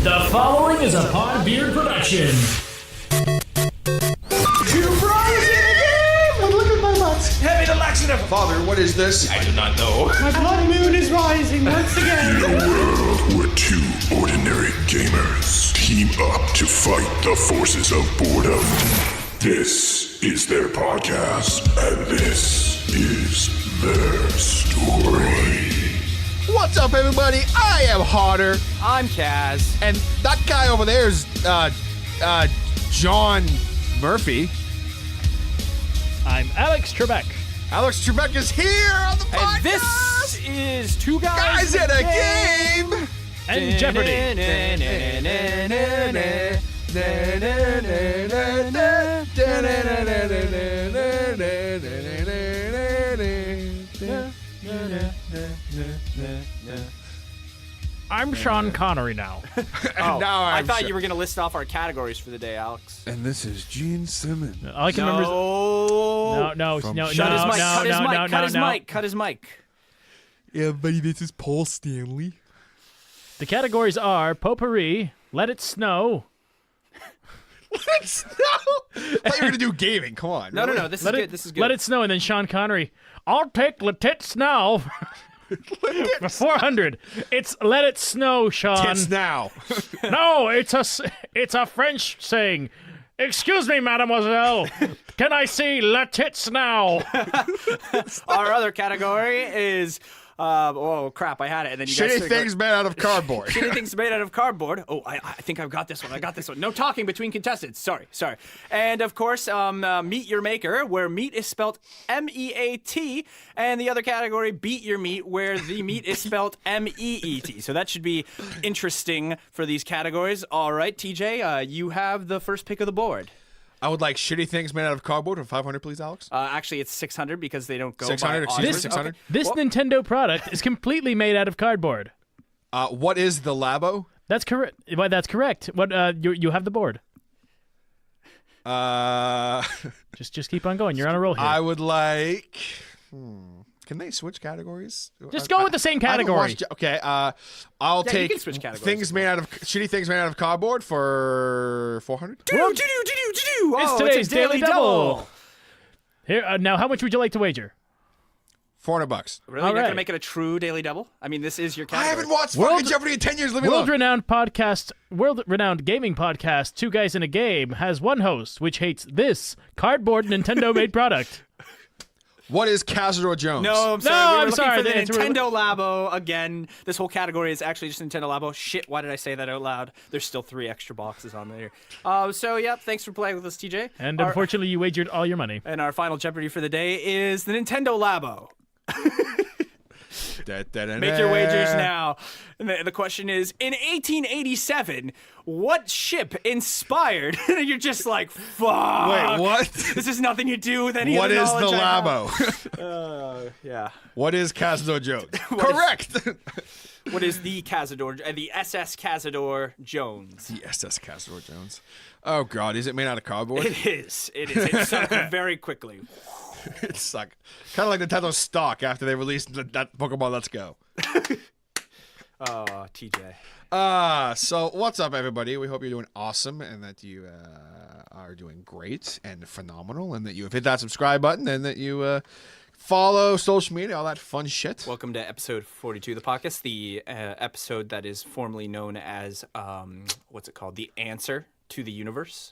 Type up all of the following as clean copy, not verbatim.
The following is a Podbeard production. Look at my butt. Heavy the laxative. Father, what is this? I do not know. My blood moon is rising once again. In a world where two ordinary gamers team up to fight the forces of boredom, this is their podcast, and this is their story. What's up, everybody? I am Hodder, I'm Kaz. and that guy over there is John Murphy. I'm Alex Trebek. Alex Trebek is here on the podcast. And this is Two Guys, Guys in a Game. And Jeopardy. I'm Sean Connery now. Oh, Now I I'm thought sure. you were going to list off our categories for the day, Alex. And this is Gene Simmons. All I can remember is... No, Shut his mic, cut his mic, no, cut his no. mic, cut his mic. Yeah, buddy, this is Paul Stanley. The categories are Potpourri, Let It Snow, I thought you were going to do gaming. Come on. No, really? this is good, this is good. Let It Snow, and then Sean Connery. I'll take Let It Snow for 400. It's Let It Snow, Sean. Tits now. No, it's a French saying. Excuse me, mademoiselle. Can I see Let It Snow? Our other category is, oh crap, I had it. And then you guys Shitty started going- things made out of cardboard. Shitty things made out of cardboard. Oh, I think I've got this one. No talking between contestants. Sorry. And of course, Meet Your Maker, where meat is spelled M-E-A-T, and the other category, Beat Your Meat, where the meat is spelled M-E-E-T. So that should be interesting for these categories. All right, TJ, you have the first pick of the board. I would like shitty things made out of cardboard for 500, please, Alex. Actually, it's 600 because they don't go 600, by excuse me, odds. 600. Okay. This Well- Nintendo product is completely made out of cardboard. What is the Labo? That's correct. Well, that's correct. What you have the board. Just keep on going. You're on a roll here. I would like. Can they switch categories? Just go with the same I haven't category. watched- okay, I'll Yeah, you take can switch categories. things made out of shitty things made out of cardboard for 400. It's today's a Daily Double. Here now, how much would you like to wager? $400. Really? All You're not right. going to make it a true Daily Double? I mean, this is your I category. haven't watched World- fucking Jeopardy in 10 years. Leave me alone. World-renowned gaming podcast, Two Guys in a Game, has one host which hates this cardboard Nintendo-made product. What is Cazador Jones? No, I'm sorry. No, we were I'm looking sorry. for the It's Nintendo Labo again. This whole category is actually just Nintendo Labo. Shit, why did I say that out loud? There's still 3 extra boxes on there. So, yeah, thanks for playing with us, TJ. And Our- unfortunately, you wagered all your money. and our final Jeopardy for the day is the Nintendo Labo. Make your wagers now. And the question is, in 1887, what ship inspired? You're just like, fuck. Wait, what? This is nothing to do with any What of the is the knowledge I have. Labo? Yeah. What is Cazador Jones? Correct. What is the Cazador, the SS Cazador Jones? The SS Cazador Jones. Oh God, is it made out of cardboard? It is. It sunk very quickly. It's like kind of like Nintendo stock after they released that Pokemon Let's Go. Oh, TJ. So what's up, everybody? We hope you're doing awesome and that you are doing great and phenomenal, and that you have hit that subscribe button and that you follow social media, all that fun shit. Welcome to episode 42 of the podcast, the episode that is formerly known as, what's it called? The Answer to the Universe.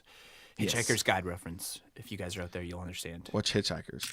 Hitchhiker's Guide reference. If you guys are out there, you'll understand. What's Hitchhikers?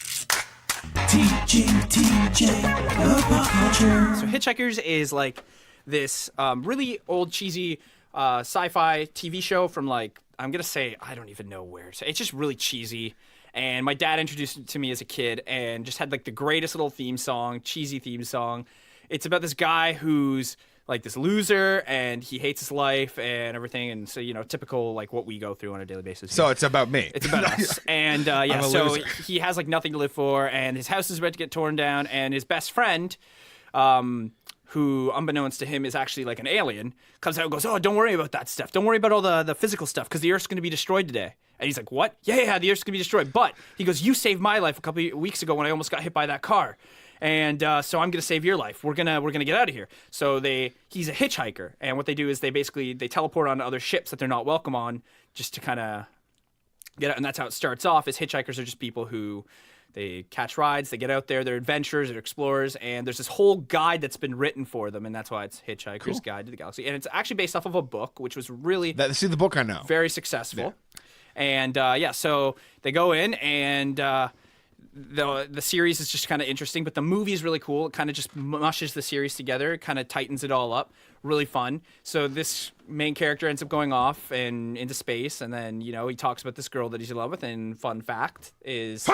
So Hitchhikers is like this really old, cheesy sci-fi TV show from like, I'm going to say, I don't even know where. It's just really cheesy. And my dad introduced it to me as a kid and just had like the greatest little theme song, cheesy theme song. It's about this guy who's like this loser and he hates his life and everything. And so, you know, typical like what we go through on a daily basis. So it's about me. It's about us. And yeah, I'm a so loser. he has like nothing to live for and his house is about to get torn down and his best friend, who unbeknownst to him is actually like an alien, comes out and goes, oh, don't worry about that stuff. Don't worry about all the physical stuff because the Earth's going to be destroyed today. And he's like, what? Yeah, the Earth's going to be destroyed. But he goes, you saved my life a couple of weeks ago when I almost got hit by that car. And so I'm gonna save your life. We're gonna get out of here. So he's a hitchhiker, and what they do is they teleport onto other ships that they're not welcome on, just to kind of get out. And that's how it starts off. Is hitchhikers are just people who they catch rides, they get out there, they're adventurers, they're explorers, and there's this whole guide that's been written for them, and that's why it's Hitchhiker's Guide to the Galaxy. And it's actually based off of a book, which was really See the book I know. very successful. Yeah. And so they go in, and the series is just kind of interesting, but the movie is really cool. It kind of just mushes the series together. It kind of tightens it all up. Really fun. So this main character ends up going off and into space, and then, he talks about this girl that he's in love with, and fun fact is...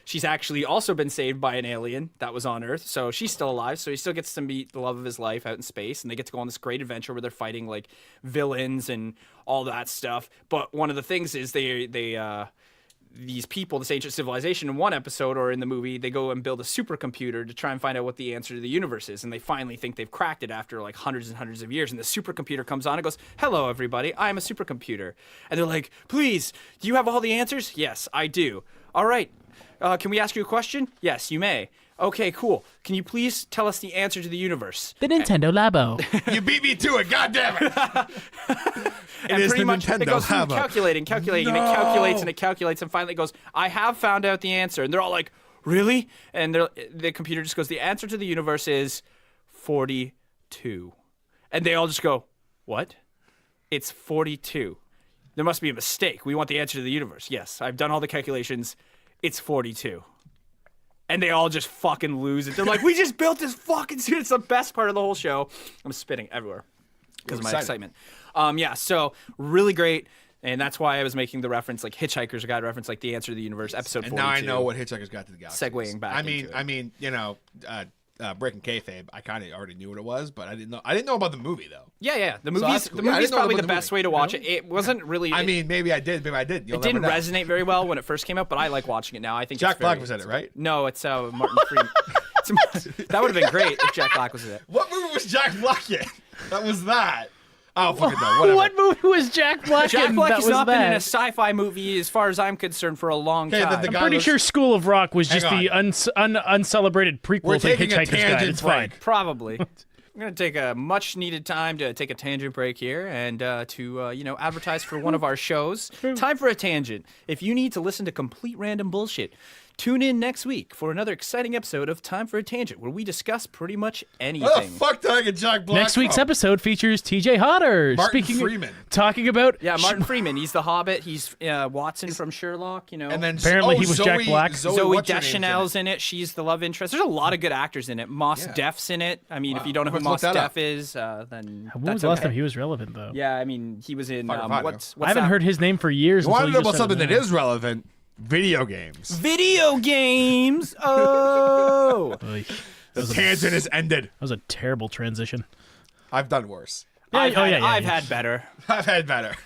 She's actually also been saved by an alien that was on Earth, so she's still alive, so he still gets to meet the love of his life out in space, and they get to go on this great adventure where they're fighting, like, villains and all that stuff. But one of the things is these people, this ancient civilization, in one episode or in the movie, they go and build a supercomputer to try and find out what the answer to the universe is. And they finally think they've cracked it after like hundreds and hundreds of years. And the supercomputer comes on and goes, "Hello, everybody. I'm a supercomputer." And they're like, "Please, do you have all the answers?" "Yes, I do." "All right. Can we ask you a question?" "Yes, you may." "Okay, cool. Can you please tell us the answer to the universe?" The Nintendo Labo. You beat me to it, goddammit! And is pretty the much Nintendo it goes through Labo. calculating, and it calculates, and finally it goes, "I have found out the answer." And they're all like, "Really?" And the computer just goes, "The answer to the universe is 42. And they all just go, "What?" "It's 42. There must be a mistake. We want the answer to the universe." "Yes, I've done all the calculations. It's 42. And they all just fucking lose it. They're like, "We just built this fucking suit." It's the best part of the whole show. I'm spitting everywhere because of my excitement. So really great. And that's why I was making the reference, like Hitchhiker's Guide reference, like the answer to the universe, episode 42. And now I know what Hitchhiker's Guide to the Galaxy is. Segueing back into it. I mean, breaking kayfabe, I kind of already knew what it was, but I didn't know about the movie though. Yeah. The movie's, that's cool. the Yeah, I movie's didn't know probably about the the best movie, way to watch it. It wasn't really... I mean, maybe I did, maybe I didn't. It didn't resonate very well when it first came out, but I like watching it now. I think Jack Black was in it, right? No, it's Martin Freeman. That would have been great if Jack Black was in it. What movie was Jack Black in? That was that. Oh, fucking no, whatever. What movie was Jack Black in? Jack Black that has was not been in a that? sci-fi movie, as far as I'm concerned, for a long Okay, time. the I'm guy pretty was- sure School of Rock was Hang just the uncelebrated prequel We're to taking a Hitchhiker's Guide. tangent It's fine. break. Probably. I'm going to take a much-needed time to take a tangent break here and to advertise for one of our shows. Time for a tangent. If you need to listen to complete random bullshit, tune in next week for another exciting episode of Time for a Tangent, where we discuss pretty much anything. Where the fuck did I get Jack Black Next week's from? episode features TJ Hodder. Martin Freeman. Talking about... Yeah, Martin Freeman. He's the Hobbit. He's Watson from Sherlock, And then Apparently he was Jack Black. Zoe what's her name's Deschanel's in it. She's the love interest. There's a lot of good actors in it. Moss Def's in it. I mean, if you don't know who Let's Moss look that up. Def is, then When that's was the last okay. time he was relevant, though? Yeah, I mean, he was in Fido. what's I haven't that? heard his name for years. You want to until know about just said something it that now. is relevant? Video games. Video games. Oh, Oy. The tangent is ended. That was a terrible transition. I've done worse. I've yeah. had better. I've had better.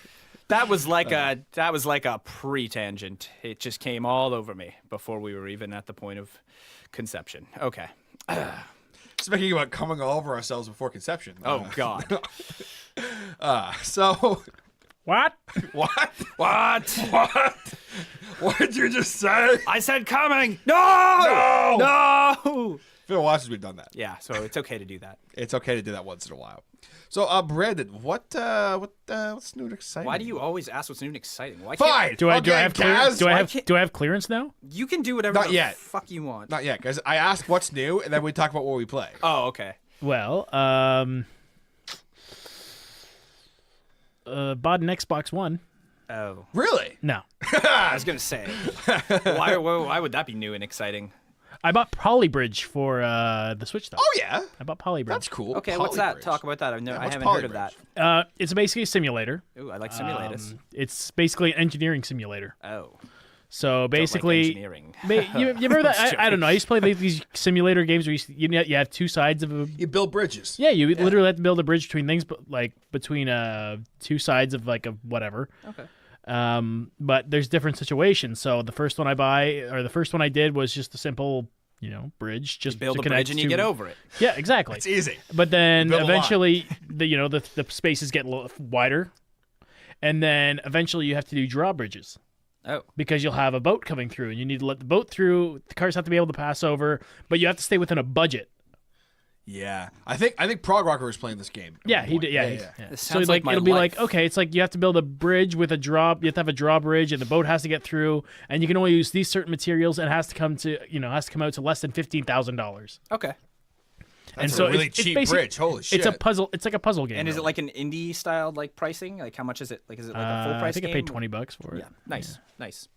That was like a pre-tangent. It just came all over me before we were even at the point of conception. Okay. Speaking about coming all over ourselves before conception. Oh God. So What? what? What? What did you just say? I said coming. No. No. Phil watches, we've done that. Yeah, so it's okay to do that. It's okay to do that once in a while. So, Brandon, what's new and exciting? Why do you always ask what's new and exciting? Why Fine. can't Do I Okay, have clearance? Kaz, Do I why have can't- do I have clearance now? you can do whatever Not the yet. fuck you want? Not yet, guys. I asked what's new, and then we talk about what we play. Oh, okay. Well, bought an Xbox One. Oh, Really? No, I was gonna say, why would that be new and exciting? I bought Polybridge for the Switch though. Oh yeah, I bought Polybridge. that's cool. Okay, what's that? Polybridge. Talk about that. I what's haven't heard of that. Polybridge? It's basically a simulator. Ooh, I like simulators. It's basically an engineering simulator. Oh, So like basically, engineering. you remember that? I don't know. I used to play these simulator games where you have two sides of a. You build bridges. Yeah, you literally have to build a bridge between things, but like between two sides of like a whatever. Okay. But there's different situations. So the first one the first one I did was just a simple, bridge. Just Build to a connect bridge and you to- get over it. Yeah, exactly. It's easy. But then build a lot. eventually, the spaces get wider, and then eventually you have to do drawbridges. Oh. because you'll have a boat coming through, and you need to let the boat through. The cars have to be able to pass over, but you have to stay within a budget. Yeah, I think Prog Rocker was playing this game. at Yeah, one he point. did. Yeah, This So sounds like my it'll be life. like, okay, it's like you have to build a bridge with a drop. You have to have a drawbridge, and the boat has to get through, and you can only use these certain materials, and it has to come out to less than $15,000. Okay. And That's so a really it's cheap basic- bridge. Holy shit! It's a puzzle. It's like a puzzle game. And is it really. like an indie styled like pricing? Like how much is it? Like is it like a full price I think game? I paid $20 for it. Yeah. Nice. Nice.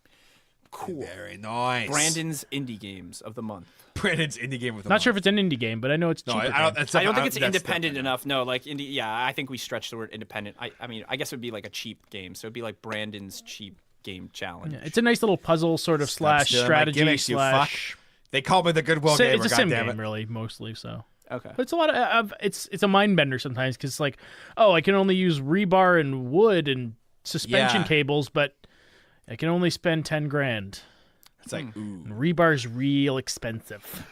Cool. Very nice. Brandon's indie games of the month. Brandon's indie game with the Not sure if it's an indie game, but I know it's No, cheaper. I don't. than- That's I don't think it's that's independent definitely enough. No, like indie. Yeah, I think we stretch the word independent. I mean, I guess it would be like a cheap game. So it'd be like Brandon's cheap game challenge. Yeah, it's a nice little puzzle sort of slash stealing my strategy gimmicks, you slash. They call me the Goodwill Sim- gamer. it's a sim goddammit. game, really, mostly. So, Okay. but it's a lot of it's a mind bender sometimes because it's like, oh, I can only use rebar and wood and suspension Yeah. cables, but I can only spend $10,000. It's like ooh. And rebar's real expensive,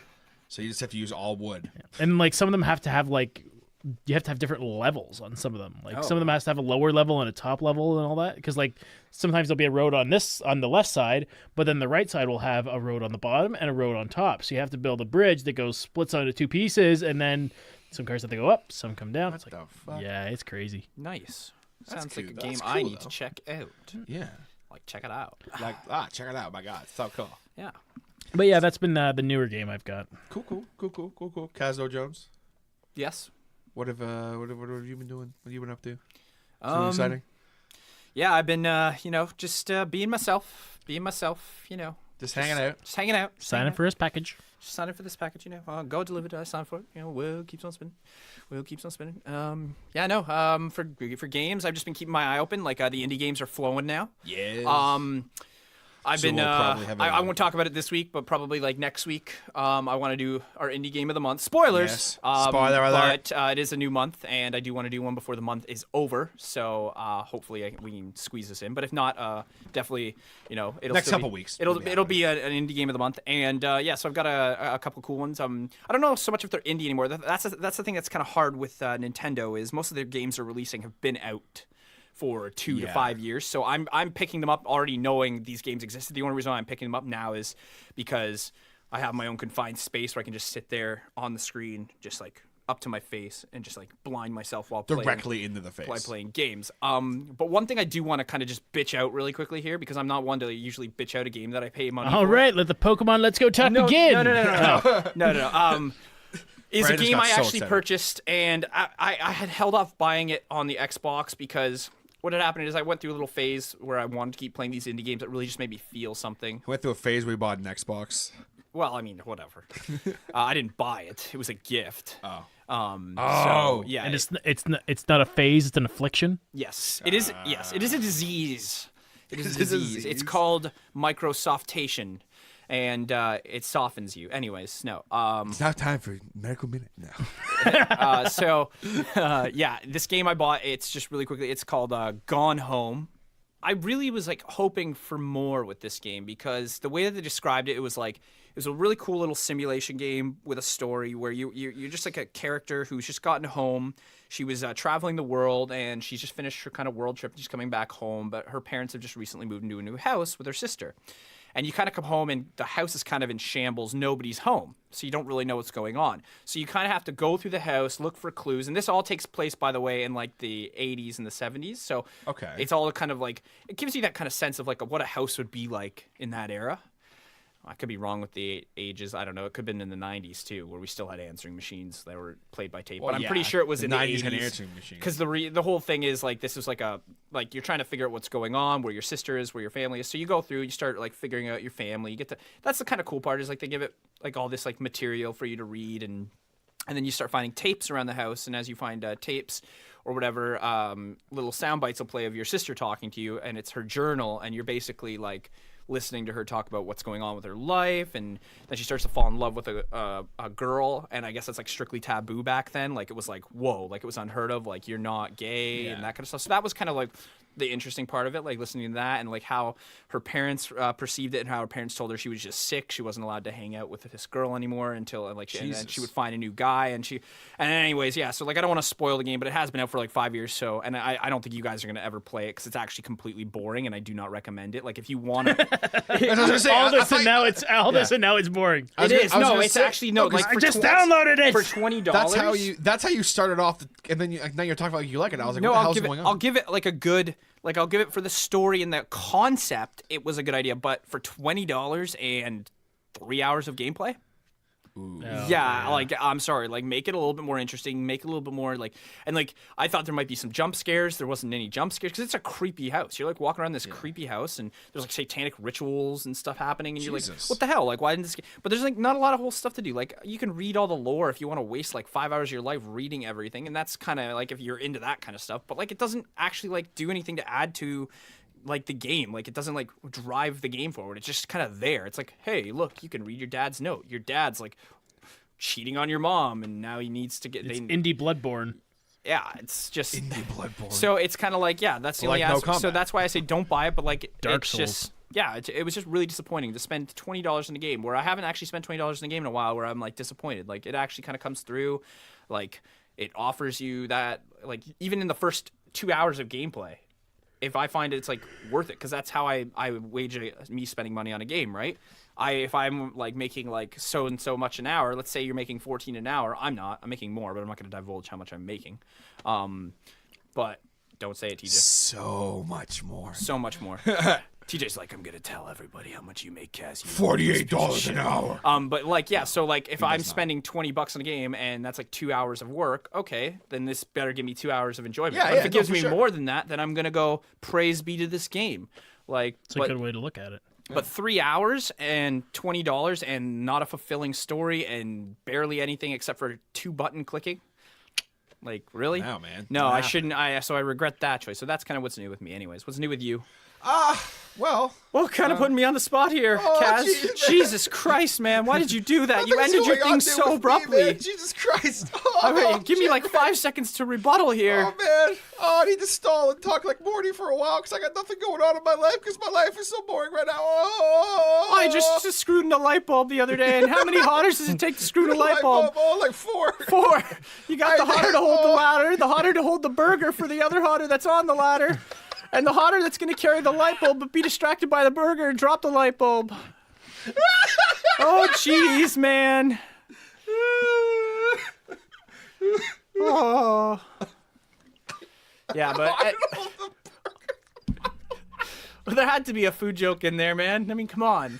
So you just have to use all wood. and like some of them have to have like. You have to have different levels on some of them. Like some of them has to have a lower level and a top level and all that. Because like sometimes there'll be a road on the left side, but then the right side will have a road on the bottom and a road on top. So you have to build a bridge that goes splits onto two pieces, and then some cars have to go up, some come down. It's like, the fuck? yeah, it's crazy. Nice. That's Sounds like a cute. game That's I cool, need though. to check out. Yeah. Like check it out. Like check it out. My God, so cool. Yeah. But yeah, that's been the newer game I've got. Cool. Casno Jones. Yes. What have you been doing? What have you been up to? Something exciting? Yeah, I've been just being myself, Just hanging out. Just hanging out. Signing for his package. Just signing for this package, go deliver it, I sign for it. Wheel keeps on spinning. For games, I've just been keeping my eye open. Like the indie games are flowing now. Yeah. I've So been. we'll probably have I a- won't talk about it this week, but probably like next week. I want to do our indie game of the month. Spoilers. Yes. Spoiler alert. But it is a new month, and I do want to do one before the month is over. So hopefully we can squeeze this in. But if not, definitely it'll Next still couple be- weeks. It'll be an indie game of the month, and so I've got a couple cool ones. I don't know so much if they're indie anymore. That's the thing that's kind of hard with Nintendo is most of their games they're releasing have been out for 2 to 5 years. So I'm picking them up already knowing these games existed. The only reason I'm picking them up now is because I have my own confined space where I can just sit there on the screen, just like up to my face and just like blind myself while Directly into the face. while playing games. But one thing I do want to kind of just bitch out really quickly here because I'm not one to usually bitch out a game that I pay money All for. right, let the Pokemon Let's Go talk begin. No. Is a Brandon's game got I so actually excited. purchased, and I had held off buying it on the Xbox because what had happened is I went through a little phase where I wanted to keep playing these indie games that really just made me feel something. I went through a phase where we bought an Xbox. Well, I mean, whatever. I didn't buy it; it was a gift. Oh. So, yeah. And it's not a phase; it's an affliction. Yes, it is. Yes, it is a disease. It is a It is a disease. It's disease. called microsoftation, and it softens you. Anyways, no. It's now time for medical minute. No. This game I bought. It's just really quickly. It's called Gone Home. I really was like hoping for more with this game because the way that they described it, it was a really cool little simulation game with a story where you're just like a character who's just gotten home. She was traveling the world and she's just finished her kind of world trip. She's coming back home, but her parents have just recently moved into a new house with her sister. And you kind of come home and the house is kind of in shambles. Nobody's home. So you don't really know what's going on. So you kind of have to go through the house, look for clues. And this all takes place, by the way, in like the 80s and the 70s. So Okay. it's all kind of like, it gives you that kind of sense of like what a house would be like in that era. I could be wrong with the ages. I don't know. It could have been in the 90s too, where we still had answering machines that were played by tape. Well, but I'm yeah, pretty sure it was the in the 90s 80s. had answering machines. Because the whole thing is like this is like you're trying to figure out what's going on, where your sister is, where your family is. So you go through, you start like figuring out your family. You get to that's the kind of cool part is like they give it like all this like material for you to read and then you start finding tapes around the house. And as you find tapes or whatever, little sound bites will play of your sister talking to you, and it's her journal, and you're basically like listening to her talk about what's going on with her life, and then she starts to fall in love with a girl, and I guess that's like strictly taboo back then. Like it was like, whoa, like it was unheard of, like you're not gay and that kind of stuff. So that was kind of like the interesting part of it, like listening to that and like how her parents perceived it, and how her parents told her she was just sick, she wasn't allowed to hang out with this girl anymore until like and then she would find a new guy, and anyways, yeah. So like I don't want to spoil the game, but it has been out for like 5 years, so and I don't think you guys are gonna ever play it because it's actually completely boring, and I do not recommend it. Like if you want to, all this and now it's boring. It is. No, it's actually no. Like I just downloaded it for $20. That's how you started off, and then now you're talking about like you like it. I was like, no, what the hell's going on? I'll give it like a good. Like, I'll give it for the story and the concept, it was a good idea. But for $20 and 3 hours of gameplay? Yeah, like, I'm sorry. Like, make it a little bit more interesting. Make it a little bit more, like... And, like, I thought there might be some jump scares. There wasn't any jump scares. Because it's a creepy house. You're, like, walking around this creepy house, and there's, like, satanic rituals and stuff happening. And you're like, what the hell? Like, why didn't this... But there's, like, not a lot of whole stuff to do. Like, you can read all the lore if you want to waste, like, 5 hours of your life reading everything. And that's kind of, like, if you're into that kind of stuff. But, like, it doesn't actually, like, do anything to add to... like the game, like it doesn't like drive the game forward. It's just kind of there. It's like, hey, look, you can read your dad's note. Your dad's like cheating on your mom, and now he needs to get. It's indie Bloodborne. Yeah, it's just indie Bloodborne. So it's kind of like that's the only aspect. So that's why I say don't buy it. But like Dark it's Souls. just it was just really disappointing to spend $20 in a game where I haven't actually spent $20 in a game in a while. Where I'm like disappointed. Like it actually kind of comes through, like it offers you that like even in the first 2 hours of gameplay. If I find it's like worth it, because that's how I wage me spending money on a game, right? If I'm like making like so and so much an hour, let's say you're making 14 an hour, I'm making more, but I'm not going to divulge how much I'm making. But don't say it, TJ. So much more. So much more. TJ's like, I'm gonna tell everybody how much you make, Cass. $48 an hour. But like, yeah. So like, if I'm spending $20 on a game and that's like 2 hours of work, okay, then this better give me 2 hours of enjoyment. But if it gives me more than that, then I'm gonna go praise be to this game. Like, it's a good way to look at it. But 3 hours and $20 and not a fulfilling story and barely anything except for 2-button clicking. Like, really? Wow, man. No, I shouldn't. So I regret that choice. So that's kind of what's new with me, anyways. What's new with you? Well, kind of putting me on the spot here, Kaz. Jesus Christ, man. Why did you do that? You ended your thing so abruptly. Jesus Christ. Give me like 5 seconds to rebuttal here. Oh, man. Oh, I need to stall and talk like Morty for a while because I got nothing going on in my life because my life is so boring right now. Oh, I just screwed in a light bulb the other day, and how many Hodders does it take to screw in a light bulb? Oh, like 4. 4. You got the Hodder to hold the ladder, the Hodder to hold the burger for the other Hodder that's on the ladder. And the Hodder that's going to carry the light bulb but be distracted by the burger and drop the light bulb. Oh, jeez, man. Oh. Yeah, but... Well, there had to be a food joke in there, man. I mean, come on.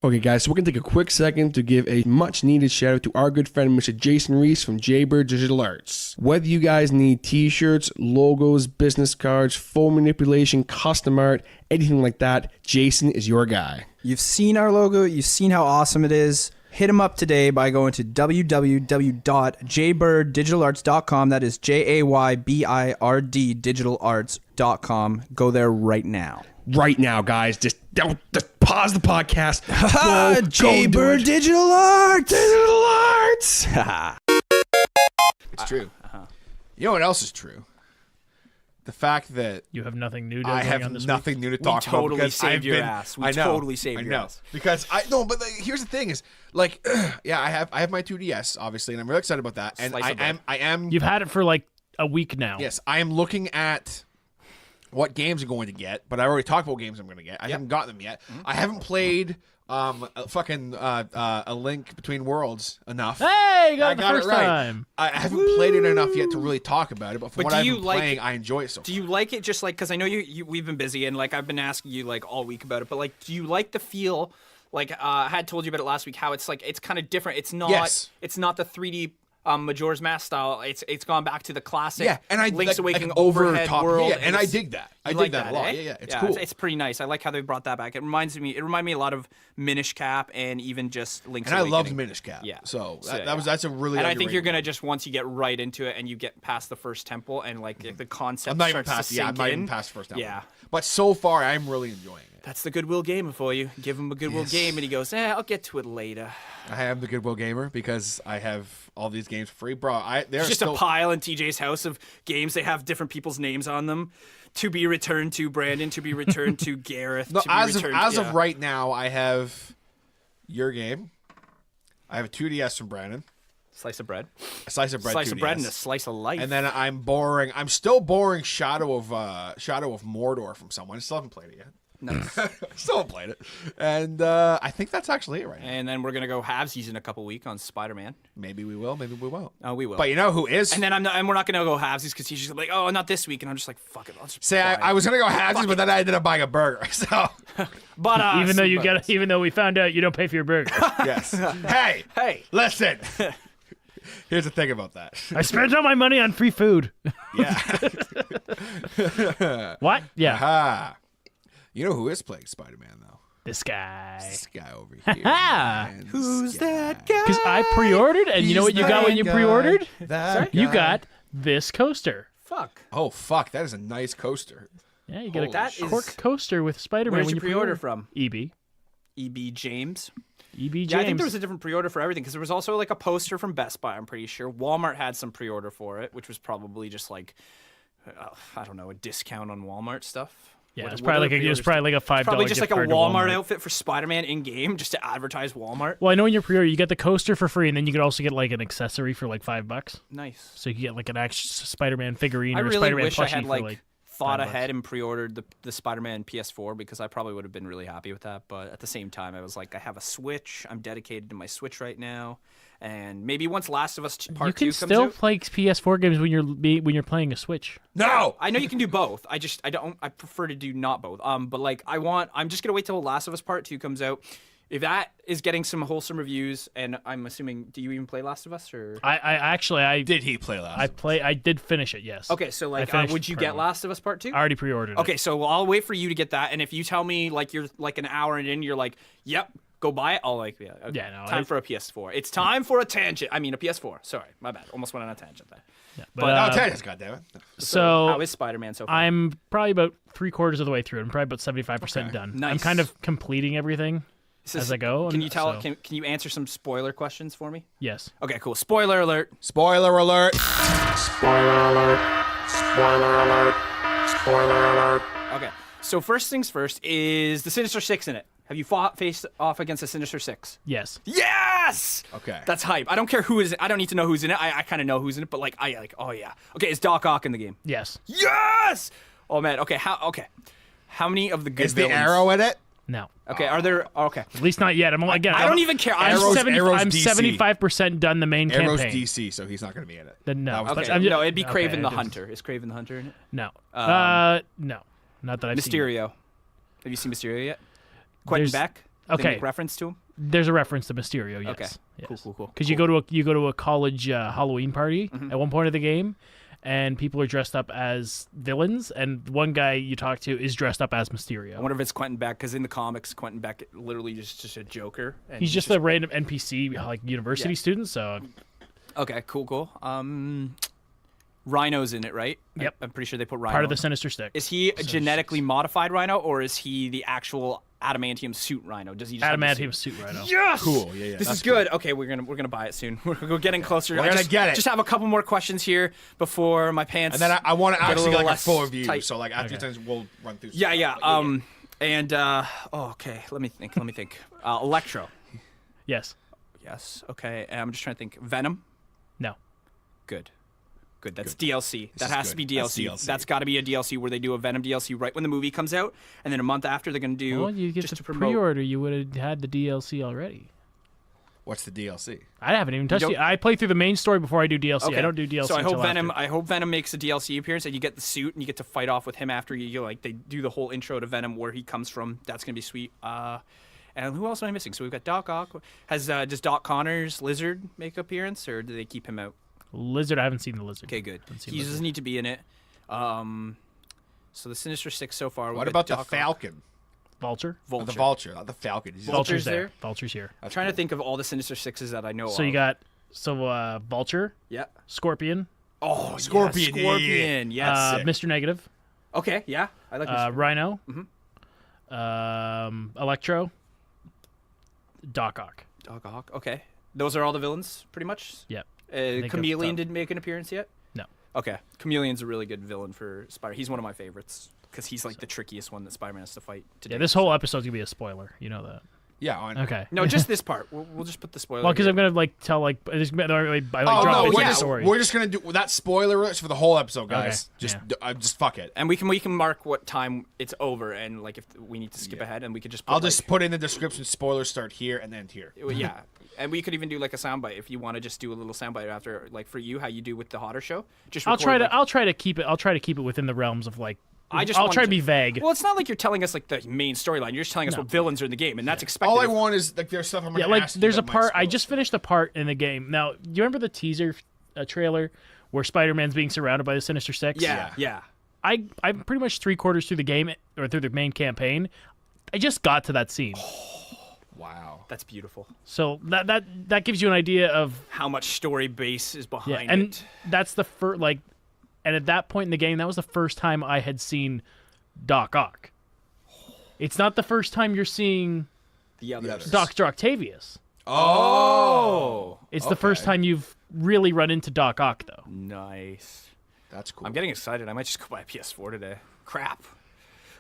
Okay, guys, so we're going to take a quick second to give a much-needed shout-out to our good friend, Mr. Jason Reese from Jaybird Digital Arts. Whether you guys need t-shirts, logos, business cards, phone manipulation, custom art, anything like that, Jason is your guy. You've seen our logo. You've seen how awesome it is. Hit him up today by going to www.jaybird.digitalarts.com. That is Jaybird digitalarts.com. Go there right now. Right now, guys. Just pause the podcast. Jaybird Digital Arts. Digital Arts. It's true. You know what else is true? The fact that You have nothing new to I going on have this nothing new to talk about. totally because saved I've your been, ass. We I know, totally saved I your know. ass. Because but like, here's the thing is like, yeah, I have my 2DS obviously, and I'm really excited about that. And Slice of bread. I am. Week. You've had it for like a week now. Yes, I am looking at what games I'm going to get, but I already talked about games I'm going to get. I haven't gotten them yet. I haven't played a Link Between Worlds enough. Hey, you got I it the got first it right. time. I haven't played it enough yet to really talk about it, but from But what do I've you been like- playing, I enjoy it so Do far. you like it just like, because I know we've been busy and like I've been asking you like all week about it, but like, do you like the feel, like I had told you about it last week, how it's like, it's kind of different. It's not, Yes. it's not the 3D Majora's Mask style. It's gone back to the classic Yeah, and I Link's like Awakening over overhead top world. and I dig that. I like dig that a lot. eh? Yeah, it's cool. It's pretty nice. I like how they brought that back. It reminded me a lot of Minish Cap and even just Link's And I Awakening. loved Minish Cap. Yeah. So So, that's a really. And I think underrated you're gonna one. just once you get right into it and you get past the first temple and like the concept I'm not even starts past. to Yeah, I'm sink not in. even past first album. Yeah. But so far, I'm really enjoying it. That's the Goodwill Gamer for you. Give him a Goodwill Yes. game and he goes, I'll get to it later. I am the Goodwill Gamer because I have all these games for free, bro. There's There's just still, a pile in TJ's house of games. They have different people's names on them. To be returned to Brandon. To be returned to Gareth. No, to be as returned, of right now, I have your game. I have a 2DS from Brandon, Slice of bread. a slice of bread, Slice of bread 2DS. and a slice of life. And then I'm still borrowing Shadow of Mordor from someone. I still haven't played it yet. Nice. Still haven't played it. And I think that's actually it right now. And then we're gonna go halvesies in a couple weeks on Spider-Man. Maybe we will, maybe we won't. Oh, we will. But you know who is? and then we're not gonna go halvesies because he's just like, oh, not this week, and I'm just like, fuck it. I'll just Say buy it. I was gonna go halvesies, but then I ended up buying a burger. So But even though we found out you don't pay for your burger. yes. Hey, hey, listen. Here's the thing about that. I spent all my money on free food. Yeah. What? Yeah. Ah. You know who is playing Spider-Man though? This guy. This guy over here. Ha! man. who's This guy. that guy? Because I pre-ordered, and you know what you got when you pre-ordered? That You guy. got this coaster. Fuck. Oh fuck, that is a nice coaster. Yeah, you get Holy a shit. cork coaster with Spider-Man. Where'd when you pre-order from? EB. EB James. EB James. Yeah, I think there was a different pre-order for everything because there was also like a poster from Best Buy. I'm pretty sure Walmart had some pre-order for it, which was probably just like I don't know, a discount on Walmart stuff. Yeah, What- it's what probably other like it was pre-orders probably like a $5 Probably just gift like a card to Walmart outfit for Spider-Man in game, just to advertise Walmart. Well, I know when you pre-order, you get the coaster for free, and then you could also get like an accessory for like $5. Nice. So you can get like an actual Spider-Man figurine I or a really Spider-Man wish I plushie had for like like thought $5. ahead and pre-ordered the Spider-Man PS4 because I probably would have been really happy with that. But at the same time, I was like, I have a Switch. I'm dedicated to my Switch right now, and maybe once Last of Us Part You 2 can comes still out. play PS4 games when you're playing a Switch. No. I know you can do both. I prefer to do not both. But like I'm just gonna wait till Last of Us Part 2 comes out. If that is getting some wholesome reviews, and I'm assuming, do you even play Last of Us or? I Did he play last? I did finish it. Yes. Okay, so like, finished would you part get one. Last of Us Part 2? I already pre-ordered. Okay, It. so I'll wait for you to get that, and if you tell me like you're like an hour in, you're like, yep, go buy it. I'll like, yeah, okay. Yeah, no, time for a PS4. It's time for a tangent. I mean, a PS4. Sorry, my bad. Almost went on a tangent there. Yeah, No, but tennis, goddammit. so how is Spider-Man so far? I'm probably about 3/4 of the way through. I'm probably about 75% done. I'm Nice. kind of completing everything as I go. Can and you tell? so- Can you answer some spoiler questions for me? Yes. Okay, cool. Spoiler alert. Spoiler alert. Okay, so first things first is the Sinister Six in it. Have you faced off against the Sinister Six? Yes. Yes. Okay. That's hype. I don't care who is. I don't need to know who's in it. I kind of know who's in it, but like I like. Oh yeah. Okay, is Doc Ock in the game? Yes. Yes. Oh man. Okay. How many of the good Is the villains? arrow in it? No. Okay. Are there? Okay. At least not yet. I don't even care. I'm Arrows- 75% done the main Arrow's campaign. DC, so he's not going to be in it. Then no. That was But Okay. I'm just- No, it'd be okay, Kraven the I just- Hunter. Is Kraven the Hunter in it? No. No. Not that I've seen. Mysterio. Have you seen Mysterio yet? Quentin There's- Beck. okay. They make reference to him. There's a reference to Mysterio. Yes. Okay. Yes. Cool. Because you go to a college Halloween party Mm-hmm. at one point of the game, and people are dressed up as villains, and one guy you talk to is dressed up as Mysterio. I wonder if it's Quentin Beck because in the comics, Quentin Beck literally just a Joker. And He's just a random NPC, like university Yeah. student. So Okay. Cool. Rhino's in it, right? Yep. I'm pretty sure they put Rhino. part of the Sinister Stick. Is he a genetically modified Rhino, or is he the actual adamantium suit Rhino? Does he just have the Adamantium suit right now. Yes. Cool. Yeah. This that's is good. Okay, we're gonna buy it soon. We're getting closer. We're gonna get it. Just have a couple more questions here before my pants. And then I want to get a actually little get like a less full review. tight. So like after Okay. times we'll run through. Yeah. Stuff. And okay. Let me think. Electro. Yes. Yes. Okay. And I'm just trying to think. Venom. No. Good. That's DLC. That is has to good. be That's DLC. DLC. That's got to be a DLC where they do a Venom DLC right when the movie comes out, and then a month after they're gonna do Well, you get just the to promote. pre-order. You would have had the DLC already. What's the DLC? I haven't even touched don't- it. I play through the main story before I do DLC. I don't do DLC. So I hope until Venom. after. I hope Venom makes a DLC appearance, and you get the suit, and you get to fight off with him after you like they do the whole intro to Venom where he comes from. That's gonna be sweet. And who else am I missing? So we've got Doc Ock. Does Doc Connors Lizard make appearance, or do they keep him out? Lizard. I haven't seen the lizard. Okay, good. Haven't seen He Lizard. doesn't need to be in it. So the Sinister Six so far. What about the Falcon? Vulture. Oh, the Vulture, not the Falcon. Vulture's there? there. Vulture's here. I'm trying to think of all the Sinister Sixes that I know. So you got Vulture, Yeah. Scorpion, Oh, Scorpion. Yeah, Scorpion. Yes. Mr. Negative, Okay. Yeah. I like Mr. Rhino, Mm-hmm. Electro, Doc Ock. Doc Ock. Okay. Those are all the villains, pretty much. Yep. Chameleon I've- didn't make an appearance yet. No. Okay. Chameleon's a really good villain for Spider. He's one of my favorites because he's like the trickiest one that Spider-Man has to fight today. Yeah, this whole episode's gonna be a spoiler. You know that. Yeah. On. Okay. No, just this part. We'll just put the spoiler. Well, because here. I'm gonna like tell like I Oh drop no, into we're the just, story. we're just gonna do that spoiler alert for the whole episode, guys. Okay, Just fuck it. And we can mark what time it's over, and like if we need to skip ahead, and we could just. Put, I'll just put in the description. Spoilers start here and end here. Yeah, and we could even do like a soundbite if you want to just do a little soundbite after, like for you, how you do with the Hodder show. Just I'll try record, to keep it within the realms of like. I just I'll wanted try to to- be vague. Well, it's not like you're telling us like the main storyline. You're just telling us what villains are in the game, and that's expected. All I of- want is like there's stuff I'm gonna Yeah, like ask you there's a that might part. I spoil just it. finished a part in the game. Now, do you remember the teaser trailer where Spider-Man's being surrounded by the Sinister Six? Yeah. I'm pretty much 3/4 through the game or through the main campaign. I just got to that scene, Wow. That's beautiful. so that gives you an idea of How much story base is behind and it. that's the first like, and at that point in the game, that was the first time I had seen Doc Ock. It's not the first time you're seeing The others. Dr. Octavius. Oh, It's the first time you've really run into Doc Ock, though. nice. That's cool. I'm getting excited. I might just go buy a PS4 today. Crap,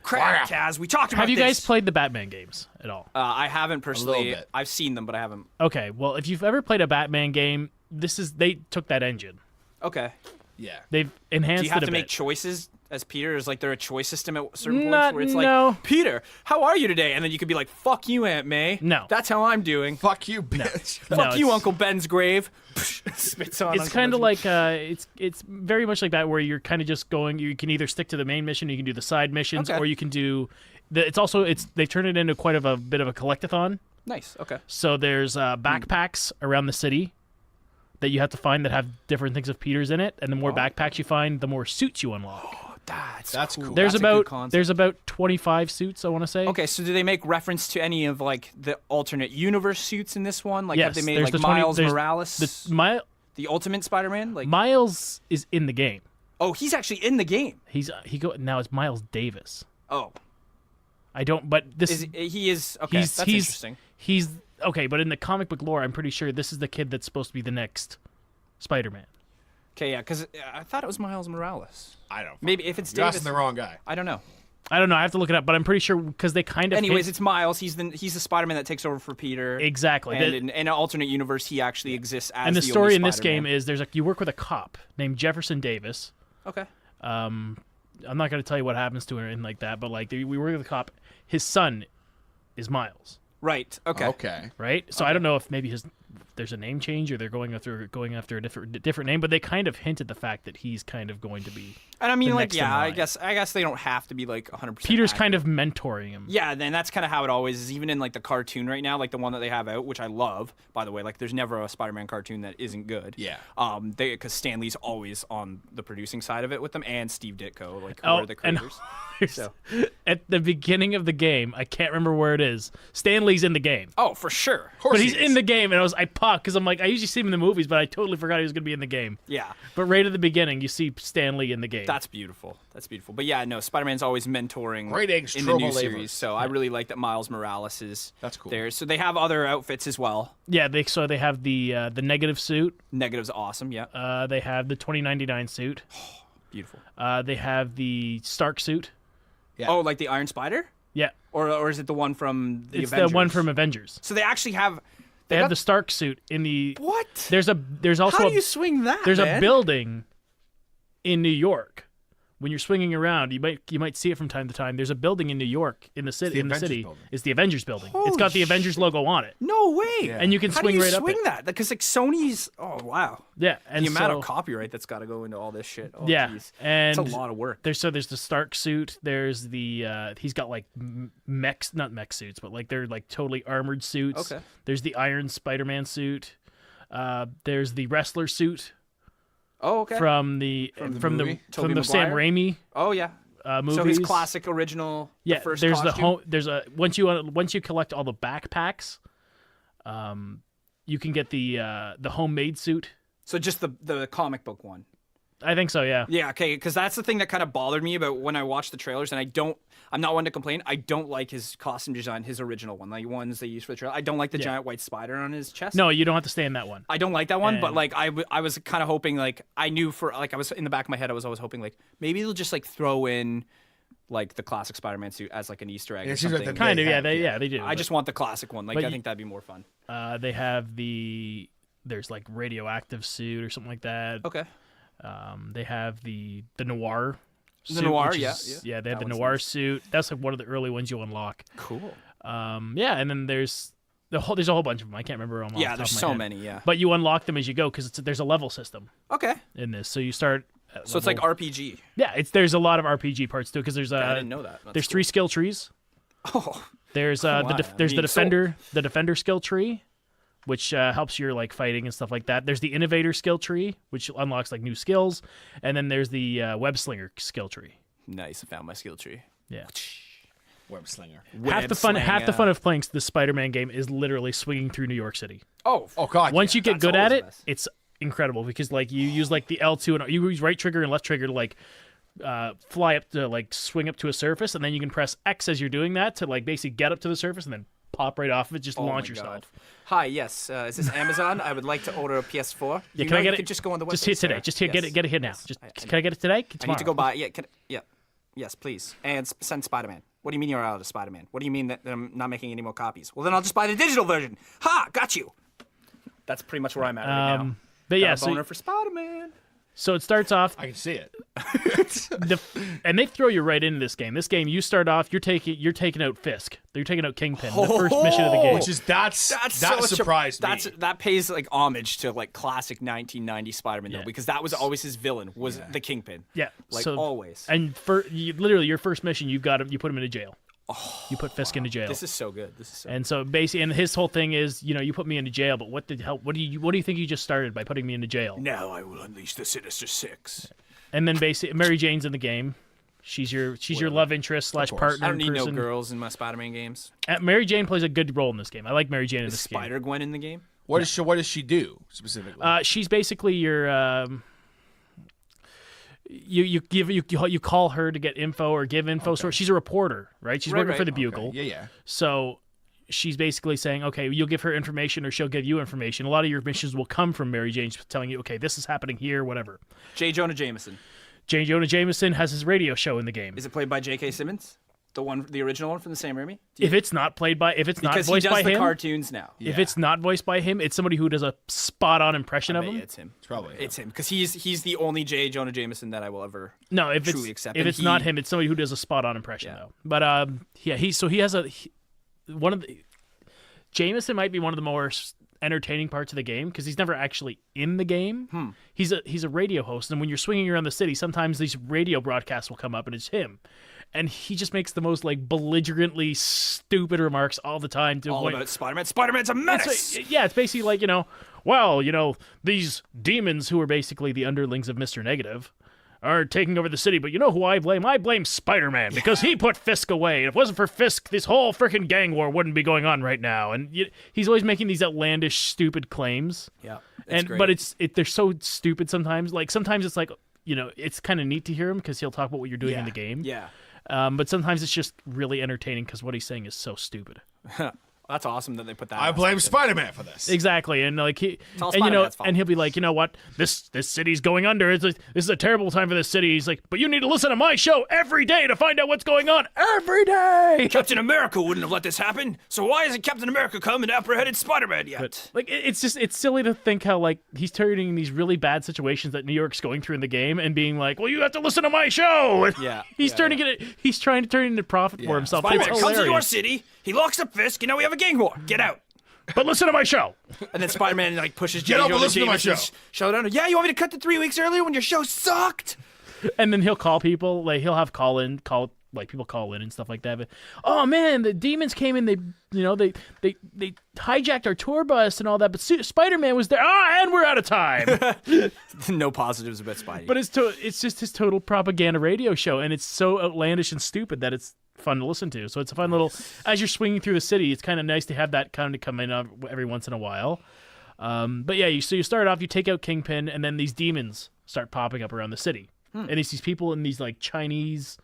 Kaz. We talked about Have you this. guys played the Batman games at all? I haven't personally. bit. I've seen them, but I haven't. Okay, well, if you've ever played a Batman game, they took that engine. Okay. Yeah. They've enhanced Do you have it a to bit. make choices as Peter? Is like there a choice system at certain points Not- where it's no. like, Peter, how are you today? And then you could be like, fuck you, Aunt May. No. That's how I'm doing. Fuck you, bitch. Fuck you, it's- Uncle Ben's grave. Spits on. It's Uncle kind of Ben's- like it's very much like that where you're kind of just going. You can either stick to the main mission, or you can do the side missions, Okay. or you can do. They turn it into quite of a bit of a collectathon. Nice. Okay. So there's backpacks around the city that you have to find that have different things of Peter's in it, and the more backpacks you find, the more suits you unlock. That's cool. There's That's a good about concept. there's about 25 suits, I want to say. Okay, so do they make reference to any of like the alternate universe suits in this one? Like, Yes, have they made there's like the 20 Miles there's Morales, The Ultimate Spider-Man? Like, Miles is in the game. oh, he's actually in the game. Now it's Miles Davis. Oh, I don't. But this he is okay. he's That's interesting. He's okay, but in the comic book lore, I'm pretty sure this is the kid that's supposed to be the next Spider-Man. Okay, yeah, because I thought it was Miles Morales. I don't. Maybe if it's You're Davis, asking the wrong guy. I don't know. I don't know. I have to look it up, but I'm pretty sure because they kind of. Anyways, hint- it's Miles. He's the Spider-Man that takes over for Peter. exactly. And The- in an alternate universe, he actually exists as and the the story only in this Spider-Man. game is you work with a cop named Jefferson Davis. Okay. I'm not going to tell you what happens to him or anything like that, but like we work with a cop. His son is Miles, Right. Okay. Okay. right? So I don't know if maybe there's a name change or they're going after a different name, but they kind of hinted the fact that he's kind of going to be. And I mean, the like, next in yeah, I line. guess they don't have to be like 100%. Peter's accurate. kind of mentoring him. Yeah, then that's kind of how it always is. Even in like the cartoon right now, like the one that they have out, which I love, by the way. Like, there's never a Spider-Man cartoon that isn't good. Yeah. Because Stan Lee's always on the producing side of it with them, and Steve Ditko, like who Oh, are the and creators. So. at the beginning of the game, I can't remember where it is. Stan Lee's in the game. Oh, for sure. But he's in the game, and I popped because I'm like, I usually see him in the movies, but I totally forgot he was going to be in the game. Yeah. But right at the beginning, you see Stan Lee in the game. That's beautiful. That's beautiful. But yeah, no, Spider-Man's always mentoring Great eggs, in the new Trovo series. flavors. So I really like that Miles Morales is That's cool. there. So they have other outfits as well. Yeah, they have the negative suit. Negative's awesome. Yeah. They have the 2099 suit. Beautiful. They have the Stark suit. Yeah. Oh, like the Iron Spider? Yeah, Or is it the one from the it's Avengers? the one from Avengers. So they actually have. They have got- the Stark suit in the. What? There's also How do you swing that? there's man? a building in New York. When you're swinging around, you might see it from time to time. There's a building in New York in the city. Avengers building. It's the Avengers building. Holy It's got the Avengers logo on it. No way. And you can How swing do you right up swing it. that? Because like Sony's. Oh wow. Yeah, and The amount so- of copyright that's got to go into all this shit. Oh, yeah, geez. and it's a lot of work. There's the Stark suit. There's the he's got like not mech suits, but like they're like totally armored suits. Okay. There's the Iron Spider-Man suit. There's the wrestler suit Oh okay. from the movie? Sam Tobey Raimi Oh yeah. movies. So his classic original. Yeah, the first there's costume? once you collect all the backpacks, you can get the homemade suit. So just the comic book one. I think so. Yeah. Yeah, okay, because that's the thing that kind of bothered me about when I watched the trailers, and I'm not one to complain. I don't like his costume design, his original one, like ones they use for the trailer. I don't like the giant white spider on his chest. No, you don't have to stay in that one. I don't like that one, but And- like I was kind of hoping, like I knew for like I was in the back of my head, I was always hoping like maybe they'll just like throw in like the classic Spider-Man suit as like an Easter egg Yeah, or it seems like something. the- Kind of. have- Yeah, they do. I just want the classic one. Like But I you- think that'd be more fun. They have there's like radioactive suit or something like that. Okay. They have the noir. The suit, noir, which yeah, is- yeah. They have That the one's noir nice. suit. That's like one of the early ones you unlock. Cool. Yeah, and then there's a whole bunch of them. I can't remember them. Off Yeah, the top there's of my so head. many. Yeah. But you unlock them as you go because there's a level system Okay. in this. So you start. At So it's like level- RPG. yeah, there's a lot of RPG parts too because there's I didn't know that. That's there's cool. 3 skill trees. Oh. There's Wow, there's I the mean, so- defender skill tree, which helps your like fighting and stuff like that. There's the innovator skill tree, which unlocks like new skills, and then there's the web slinger skill tree. Nice. I found my skill tree. Yeah. Web slinger. Half the fun of playing the Spider-Man game is literally swinging through New York City. Oh. Oh God. Once you get that's good at always it, the best. it's incredible because like you use like the L2 and you use right trigger and left trigger to like fly up to like swing up to a surface, and then you can press X as you're doing that to like basically get up to the surface and then pop right off of it. Just Oh launch my yourself. God. Hi, yes. Is this Amazon? I would like to order a PS4. Yeah, You can I know get you it? could just go on the website. Just hit today. sir. Just hit, Yes. get it here now. Just I can I get it today? I need to go buy. Yeah. Yes, please. And send Spider-Man. What do you mean you're out of Spider-Man? What do you mean that I'm not making any more copies? Well, then I'll just buy the digital version. Ha! Got you. That's pretty much where I'm at right now. But yeah, Got a boner so, for Spider-Man. so it starts off, I can see it. and they throw you right into this game. This game, you start off, you're taking out Fisk. You're taking out Kingpin. The first mission of the game. Which is that Such surprised me. That pays like homage to like classic 1990 Spider-Man though, Yeah. because that was always his villain was the Kingpin. Yeah, Like so, always. And literally, your first mission, you put him into jail. You put Fisk into jail. This is so good. This is so. And so basically, and his whole thing is, you put me into jail, but what the hell? What do you think you just started by putting me into jail? Now I will unleash the Sinister Six. And then basically, Mary Jane's in the game. She's your love interest / partner. I don't need person. no girls in my Spider-Man games. Mary Jane plays a good role in this game. I like Mary Jane in Is this game. Spider-Gwen in the game? What does she do specifically? She's basically your. You call her to get info or give info. So she's a reporter, right? She's working for the Bugle. Yeah. So she's basically saying, okay, you'll give her information or she'll give you information. A lot of your missions will come from Mary Jane telling you, okay, this is happening here, whatever. J. Jonah Jameson. J. Jonah Jameson has his radio show in the game. Is it played by J.K. Simmons? The original one from the Sam Raimi? If it's not not Because he voiced does by the him, cartoons now. if it's not voiced by him, it's somebody who does a spot-on impression of Yeah, him. it's him. It's probably It's him because he's the only J. Jonah Jameson that I will ever. No, if truly it's accept. if And it's not he- him, it's somebody who does a spot-on impression Yeah. though. But yeah, he has one of the Jameson might be one of the more entertaining parts of the game because he's never actually in the game. He's a radio host, and when you're swinging around the city, sometimes these radio broadcasts will come up, and it's him. And he just makes the most like belligerently stupid remarks all the time. To All about Spider-Man. Spider-Man's a menace. yeah, it's basically like, these demons who are basically the underlings of Mr. Negative are taking over the city, but you know who I blame? I blame Spider-Man because he put Fisk away. If it wasn't for Fisk, this whole freaking gang war wouldn't be going on right now. And he's always making these outlandish, stupid claims. Yeah, But they're so stupid sometimes. Like sometimes it's like, it's kind of neat to hear him because he'll talk about what you're doing in the game. Yeah. But sometimes it's just really entertaining because what he's saying is so stupid. That's awesome that they put that. I blame aspect Spider-Man for this. Exactly, and like all and Spider-Man's fault. and he'll be like, you know what, this city's going under. This is a terrible time for this city. He's like, but you need to listen to my show every day to find out what's going on every day. Captain America wouldn't have let this happen, so why hasn't Captain America come and apprehended Spider-Man yet? Like it's silly to think how like he's turning these really bad situations that New York's going through in the game and being like, well, you have to listen to my show. And Yeah, he's trying to turn it into profit for himself. Spider-Man It's comes into our hilarious. city, he locks up Fisk, and now we have a gang war. Get out. But listen to my show. And then Spider-Man like pushes J. Get up and Jonah listen to my Jameson's show. show down. Yeah, you want me to cut to 3 weeks earlier when your show sucked? And then he'll call people. Like he'll have call like people call in and stuff like that. But, oh man, the demons came in. They hijacked our tour bus and all that. But Spider-Man was there. And we're out of time. No positives about Spidey. But it's just his total propaganda radio show, and it's so outlandish and stupid that it's fun to listen to. So it's a fun little. As you're swinging through the city, it's kind of nice to have that kind of come in every once in a while. But yeah, so you start off, you take out Kingpin, and then these demons start popping up around the city, and it's these people in these like Chinese.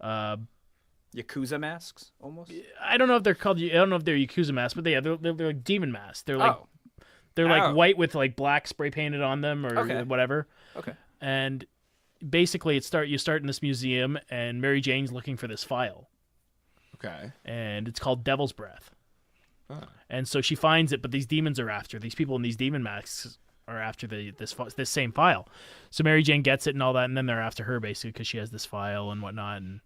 Yakuza masks, almost. I don't know if they're called. I don't know if they're Yakuza masks, but they're like demon masks. They're like white with like black spray painted on them or whatever. Okay. And basically, you start in this museum, and Mary Jane's looking for this file. Okay. And it's called Devil's Breath. And so she finds it, but these demons are after these people in these demon masks are after this same file. So Mary Jane gets it and all that, and then they're after her basically because she has this file and whatnot. And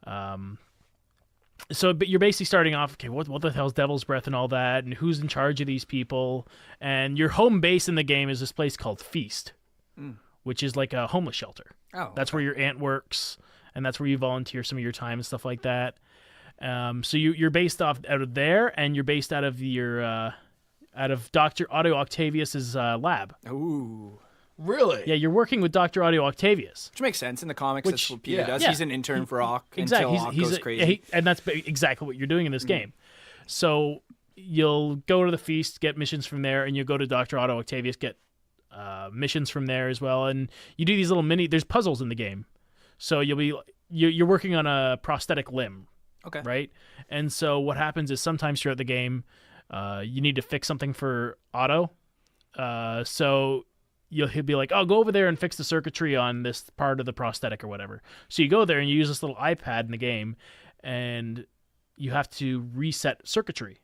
but you're basically starting off, okay, what the hell's Devil's Breath and all that, and who's in charge of these people? And your home base in the game is this place called Feast, which is like a homeless shelter. Oh, that's where your aunt works, and that's where you volunteer some of your time and stuff like that. So you're based out of there, and you're based out of out of Dr. Otto Octavius's lab. Ooh. Really? Yeah, you're working with Dr. Otto Octavius. Which makes sense in the comics. That's what Peter does. Yeah. He's an intern for Ock Exactly. until Ock goes crazy. And that's exactly what you're doing in this game. So you'll go to the Feast, get missions from there, and you go to Dr. Otto Octavius, get missions from there as well. And you do these little there's puzzles in the game. So you're working on a prosthetic limb. Okay. Right? And so what happens is sometimes throughout the game, you need to fix something for Otto. So he'll be like, oh, go over there and fix the circuitry on this part of the prosthetic or whatever. So you go there and you use this little iPad in the game, and you have to reset circuitry.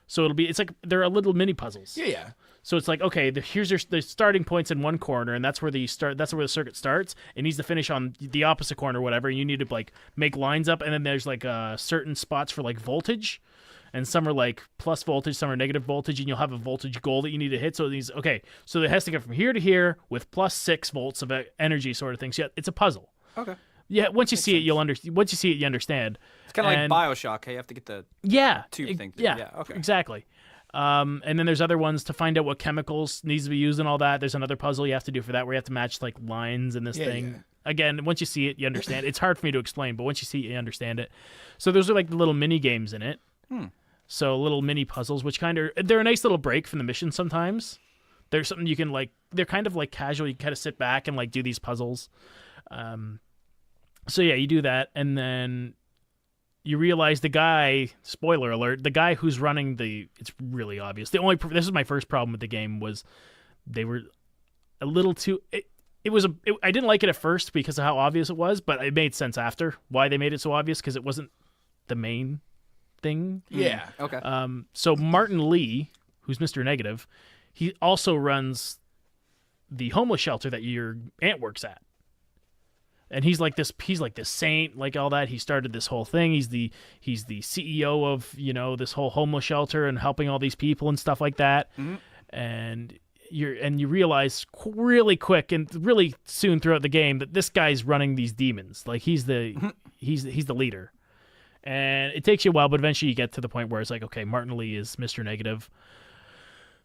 So it's like there are little mini puzzles. Yeah. So it's like, okay, here's the starting points in one corner, and that's where the circuit starts. It needs to finish on the opposite corner, or whatever. You need to like make lines up, and then there's like certain spots for like voltage, and some are like plus voltage, some are negative voltage, and you'll have a voltage goal that you need to hit. So so it has to go from here to here with plus 6 volts of energy, sort of thing. So yeah, it's a puzzle. Okay. Yeah, once you see it, you'll understand. Once you see it, you understand. It's kind of like BioShock. Hey, you have to get the tube thing through. Yeah, okay. Exactly. And then there's other ones to find out what chemicals needs to be used and all that. There's another puzzle you have to do for that where you have to match like lines in this thing. Yeah. Again, once you see it, you understand. It's hard for me to explain, but once you see it, you understand it. So those are like the little mini games in it. So little mini puzzles, which they're a nice little break from the mission sometimes. There's something you can like, they're kind of like casual. You kind of sit back and like do these puzzles. So yeah, you do that, and then you realize the guy, spoiler alert, the guy who's running it's really obvious. This is my first problem with the game was they were a little too, I didn't like it at first because of how obvious it was, but it made sense after why they made it so obvious, because it wasn't the main thing. Yeah. Okay. So Martin Lee, who's Mr. Negative, he also runs the homeless shelter that your aunt works at. And he's like this saint, like all that. He started this whole thing. He's the CEO of, this whole homeless shelter and helping all these people and stuff like that. And you realize really quick and really soon throughout the game that this guy's running these demons. Like he's the leader. And it takes you a while, but eventually you get to the point where it's like, okay, Martin Lee is Mr. Negative.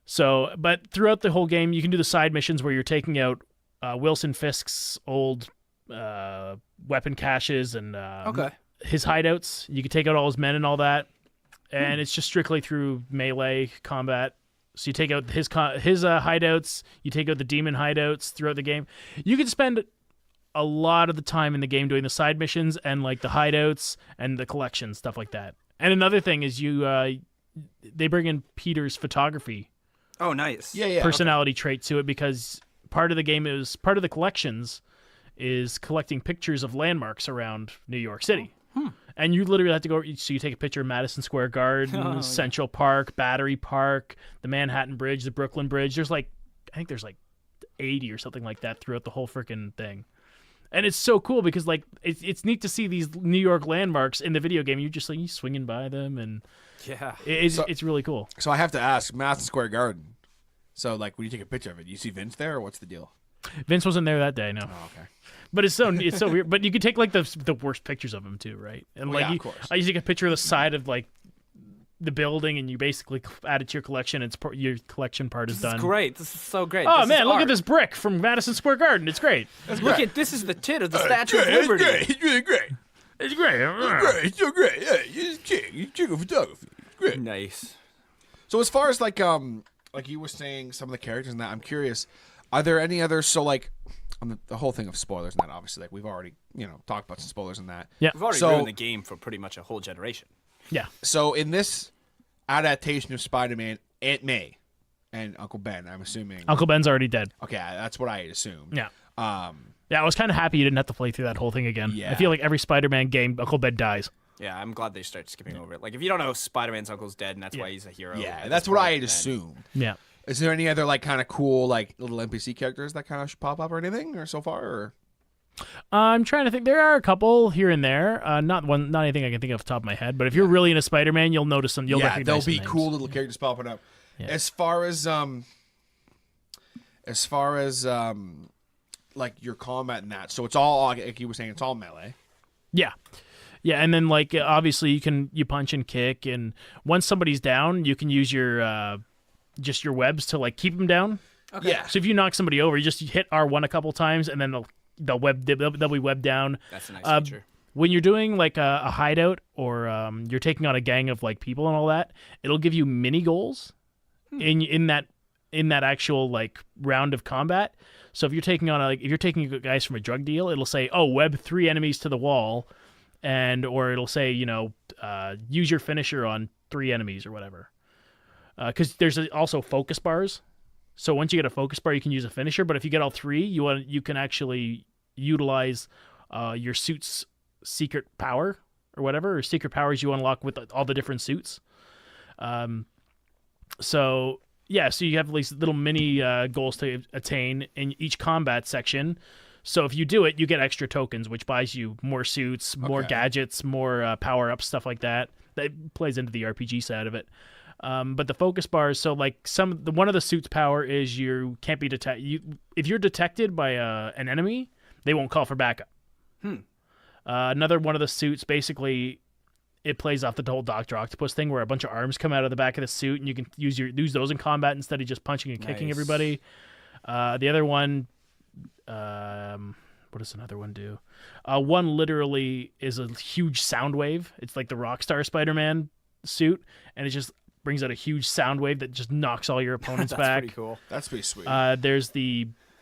So, but throughout the whole game, you can do the side missions where you're taking out Wilson Fisk's old weapon caches and his hideouts. You can take out all his men and all that, and it's just strictly through melee combat. So you take out his hideouts, you take out the demon hideouts throughout the game. You can spend a lot of the time in the game doing the side missions and like the hideouts and the collections, stuff like that. And another thing is they bring in Peter's photography. Oh, nice. Yeah. Personality trait to it, because part of the game is part of the collections is collecting pictures of landmarks around New York City. And you literally have to go, so you take a picture of Madison Square Garden, Central Park, Battery Park, the Manhattan Bridge, the Brooklyn Bridge. I think there's like 80 or something like that throughout the whole freaking thing. And it's so cool because like it's neat to see these New York landmarks in the video game. You're just like you swinging by them, and it's really cool. So I have to ask, Madison Square Garden. So like when you take a picture of it, you see Vince there, or what's the deal? Vince wasn't there that day, no. Oh, okay. But it's so weird. But you could take like the worst pictures of him too, right? And Well, like yeah, of course. I used to take a picture of the side of like the building, and you basically add it to your collection. And your collection part is This done. is great. This is so great. Oh This man, is look art. at this brick from Madison Square Garden. It's great. Look at this is the tit of the Statue of Liberty. It's really great. It's great. It's so great. Yeah, it's king of photography. It's great. Nice. So as far as like you were saying, some of the characters and that, I'm curious, are there any others? So like on the whole thing of spoilers and that, obviously, like we've already talked about some spoilers and that. Yeah. We've already So- ruined the game for pretty much a whole generation. Yeah. So in this adaptation of Spider-Man, Aunt May and Uncle Ben, I'm assuming. Uncle Ben's already dead. Okay, that's what I assumed. Yeah. Um. Yeah, I was kind of happy you didn't have to play through that whole thing again. Yeah. I feel like every Spider-Man game, Uncle Ben dies. Yeah, I'm glad they start skipping over it. Like, if you don't know Spider-Man's uncle's dead and that's why he's a hero. Yeah, at that's this what I point, had then- assumed. Yeah. Is there any other like kind of cool like little NPC characters that kind of pop up or anything or so far? Or? I'm trying to think. There are a couple here and there. Not anything I can think of off the top of my head. But if you're really into Spider-Man, you'll notice them. You'll Yeah, recognize there'll some be names. cool little characters popping up. Yeah. As far as like your combat and that, so it's all like you were saying, it's all melee. Yeah. Yeah, and then like obviously you punch and kick, and once somebody's down, you can use your just your webs to like keep them down. Okay. Yeah. So if you knock somebody over, you just hit R1 a couple times, and then they'll be webbed down. That's a nice feature. When you're doing like a hideout or you're taking on a gang of like people and all that, it'll give you mini goals in that actual like round of combat. So if you're taking on if you're taking guys from a drug deal, it'll say, "Oh, web 3 enemies to the wall," or it'll say, use your finisher on 3 enemies or whatever. Because there's also focus bars. So once you get a focus bar, you can use a finisher. But if you get all 3, you can actually utilize your suit's secret power or whatever, or secret powers you unlock with all the different suits. So you have these little mini goals to attain in each combat section. So if you do it, you get extra tokens, which buys you more suits, more gadgets, more power-ups, stuff like that. That plays into the RPG side of it. But the focus bars, so like one of the suit's power is you can't be detected. If you're detected by an enemy, they won't call for backup. Another one of the suits, basically, it plays off the whole Dr. Octopus thing, where a bunch of arms come out of the back of the suit, and you can use those in combat instead of just punching and kicking Nice. everybody. The other one, what does another one do? One literally is a huge sound wave. It's like the Rockstar Spider-Man suit, and it just brings out a huge sound wave that just knocks all your opponents That's back. pretty cool. That's pretty sweet.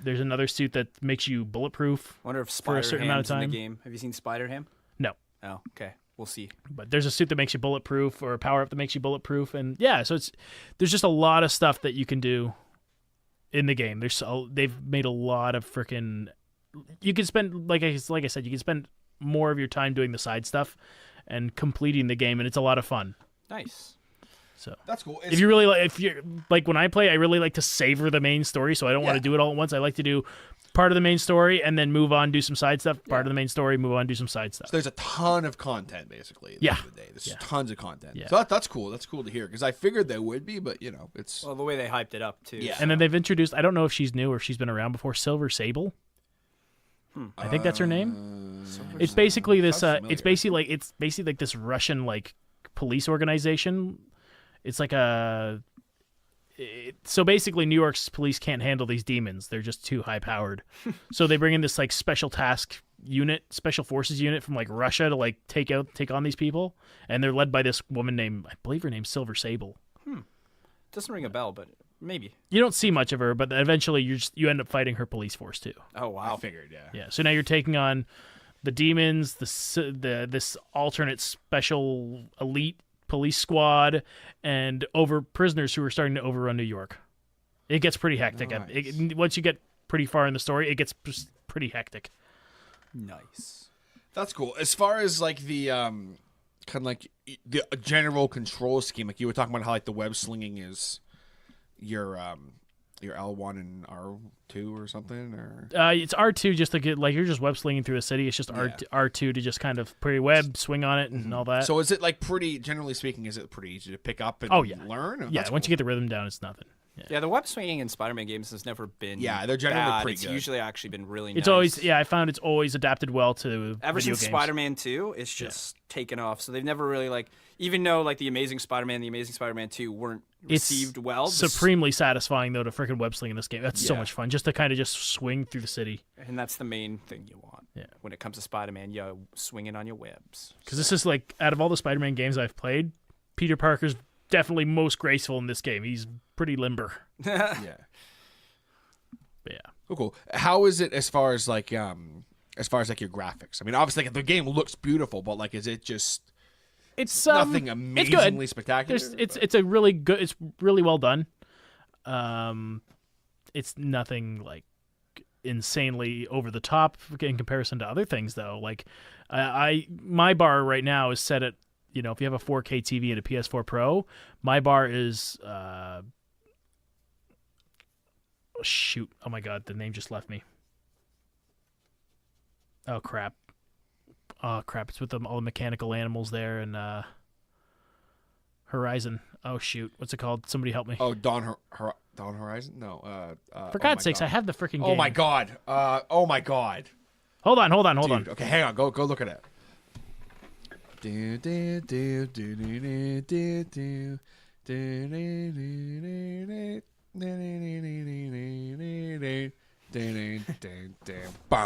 There's another suit that makes you bulletproof. Wonder if for a certain amount of Spider-Ham's in time. the game. Have you seen Spider-Ham? No. Oh, okay. We'll see. But there's a suit that makes you bulletproof, or a power up that makes you bulletproof, and yeah, so there's just a lot of stuff that you can do in the game. They've made a lot of freaking. You can spend like I said, you can spend more of your time doing the side stuff and completing the game, and it's a lot of fun. Nice. So That's cool. if you really if you're like when I play, I really like to savor the main story, so I don't want to do it all at once. I like to do part of the main story and then move on, do some side stuff. Part of the main story, move on, do some side stuff. So there's a ton of content, basically. At the end of the day. There's tons of content. Yeah. So that's cool. That's cool to hear, because I figured there would be, but it's. Well, the way they hyped it up too. Yeah. And then they've introduced, I don't know if she's new or if she's been around before, Silver Sable. I think that's her name. It's basically this. sounds It's familiar. basically like this Russian like police organization. It's like so basically, New York's police can't handle these demons. They're just too high powered. So they bring in this like special task unit, special forces unit from like Russia to like take on these people, and they're led by this woman named, I believe her name's Silver Sable. Doesn't ring a bell, but maybe. You don't see much of her, but eventually you end up fighting her police force too. Oh wow. I figured, yeah. Yeah. So now you're taking on the demons, this alternate special elite police squad, and prisoners who are starting to overrun New York. It gets pretty hectic. Nice. Once you get pretty far in the story, it gets pretty hectic. Nice. That's cool. As far as like the kind of like the general control scheme, like you were talking about how like the web slinging is your L1 and R2 or something, or It's R2 just to get like you're just web slinging through a city. It's just R2 to just kind of put your web, swing on it, and all that. so is it like pretty? Generally speaking, is it pretty easy to pick up and Oh, yeah. learn? yeah, That's once cool. you get the rhythm down, it's nothing. Yeah, the web swinging in Spider-Man games has never been. Yeah, they're generally bad. pretty It's good. usually actually been really nice. It's always I found it's always adapted well to Ever video since games. Spider-Man 2, it's just taken off. So they've never really even though the Amazing Spider-Man, the Amazing Spider-Man 2 weren't received well. Supremely satisfying though to freaking web sling in this game. That's so Yeah. much fun just to kind of just swing through the city. And that's the main thing you want. Yeah. When it comes to Spider-Man, you're swinging on your webs. Because this is out of all the Spider-Man games I've played, Peter Parker's definitely most graceful in this game. He's pretty limber. Yeah. But yeah. Cool. How is it as far as your graphics? I mean, obviously the game looks beautiful, but is it just It's nothing it's amazingly good. spectacular? It's a really good. It's really well done. It's nothing insanely over the top in comparison to other things though. My bar right now is set at if you have a 4K TV and a PS4 Pro, my bar is shoot. Oh my god, the name just left me. Oh crap. It's with all the mechanical animals there and Horizon. Oh shoot, what's it called? Somebody help me. Oh, Dawn Horizon? No. For God's sakes, I have the freaking game. Oh my god. Oh my god. Hold on. Dude, okay, hang on. Go look at it.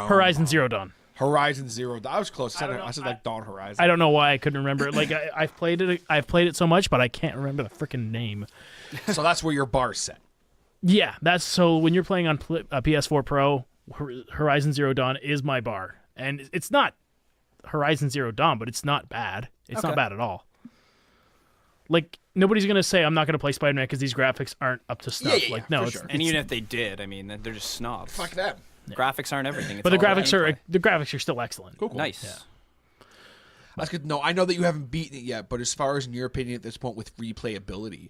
Horizon Zero Dawn. Horizon Zero. I was close. I said Dawn Horizon. I don't know why I couldn't remember it. I've played it so much, but I can't remember the freaking name. So that's where your bar's set. Yeah, that's so when you're playing on a PS4 Pro, Horizon Zero Dawn is my bar, and it's not Horizon Zero Dawn, but it's not bad. It's not bad at all. Nobody's gonna say I'm not gonna play Spider-Man because these graphics aren't up to snuff. Yeah, no, for it's, sure. And even if they did, I mean, they're just snobs. Fuck them. Graphics aren't everything. It's but the all about graphics are still excellent. Cool. Nice. Yeah. That's good. No, I know that you haven't beaten it yet, but as far as in your opinion at this point with replayability,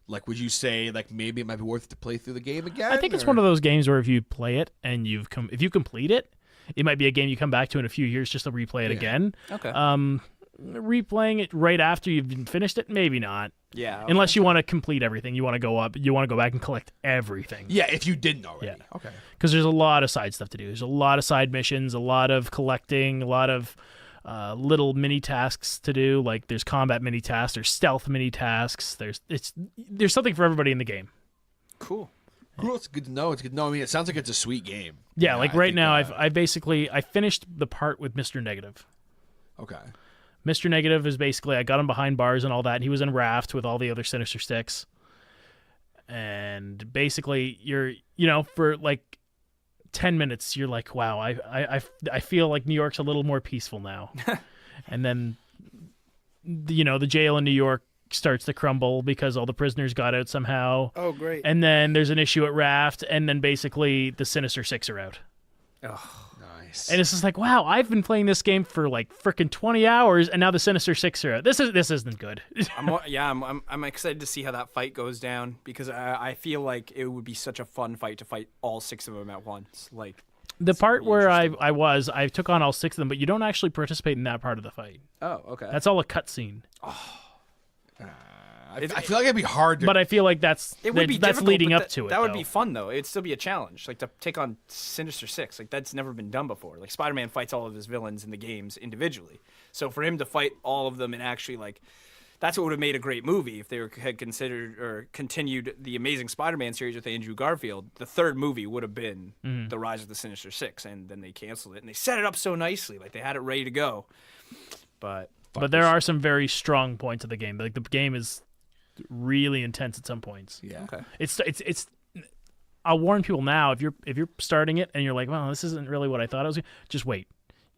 would you say maybe it might be worth it to play through the game again? I think it's one of those games where if you play it and if you complete it, it might be a game you come back to in a few years just to replay it again. Okay. Replaying it right after you've finished it, maybe not. Yeah. Okay. Unless you want to complete everything, you want to go back and collect everything. Yeah, if you didn't already. Yeah. Okay. Because there's a lot of side stuff to do. There's a lot of side missions, a lot of collecting, a lot of little mini tasks to do. There's combat mini tasks, there's stealth mini tasks. There's something for everybody in the game. Cool. Cool. It's good to know. I mean, it sounds like it's a sweet game. Yeah, I right think, now I finished the part with Mr. Negative. Okay. Mr. Negative is basically I got him behind bars and all that, and he was in Raft with all the other Sinister Six. And basically, you're for 10 minutes, you're like, wow, I feel like New York's a little more peaceful now. And then, the jail in New York starts to crumble because all the prisoners got out somehow. Oh, great. And then there's an issue at Raft, and then basically the Sinister Six are out. Nice. And it's just like, wow, I've been playing this game for freaking 20 hours, and now the Sinister Six are out. This isn't good. I'm excited to see how that fight goes down because I feel like it would be such a fun fight to fight all 6 of them at once. The part really where I took on all 6 of them, but you don't actually participate in that part of the fight. Oh, okay. That's all a cutscene. I feel like it'd be hard to. But I feel like that's difficult, leading but up to it. That would though. be fun though. It'd still be a challenge, to take on Sinister Six. That's never been done before. Spider-Man fights all of his villains in the games individually. So for him to fight all of them and actually that's what would have made a great movie if they had considered or continued the Amazing Spider-Man series with Andrew Garfield. The third movie would have been The Rise of the Sinister Six, and then they canceled it and they set it up so nicely, they had it ready to go. But there are some very strong points of the game. The game is really intense at some points. Yeah. Okay. It's I'll warn people now, if you're starting it and you're like, well, this isn't really what I thought it was, just wait.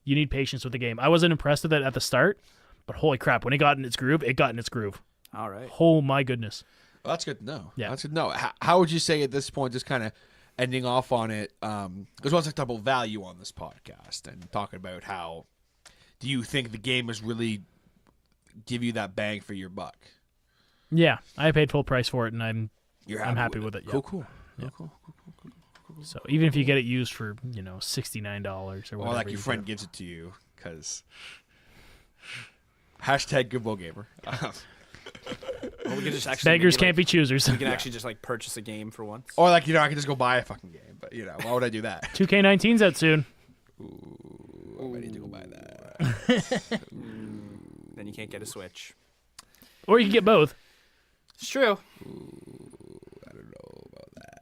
You need patience with the game. I wasn't impressed with it at the start, but holy crap, when it got in its groove, it got in its groove. All right. Oh my goodness. Well, that's good to know. Yeah. That's good to know. How would you say at this point, just kind of ending off on it, because once I talk about value on this podcast and talking about how do you think the game has really give you that bang for your buck? Yeah, I paid full price for it, and I'm I'm happy with it. Yeah. Cool. Yeah. Cool. So even if you get it used for $69 or whatever, Or like your friend gives it to you, because #GoodWillGamer. Well, we could just actually Beggars maybe, can't be choosers. We can actually just like purchase a game for once. Or like I can just go buy a fucking game. But why would I do that? 2K19's out soon. I'm ready to go buy that. Then you can't get a Switch. Or you can get both. It's true.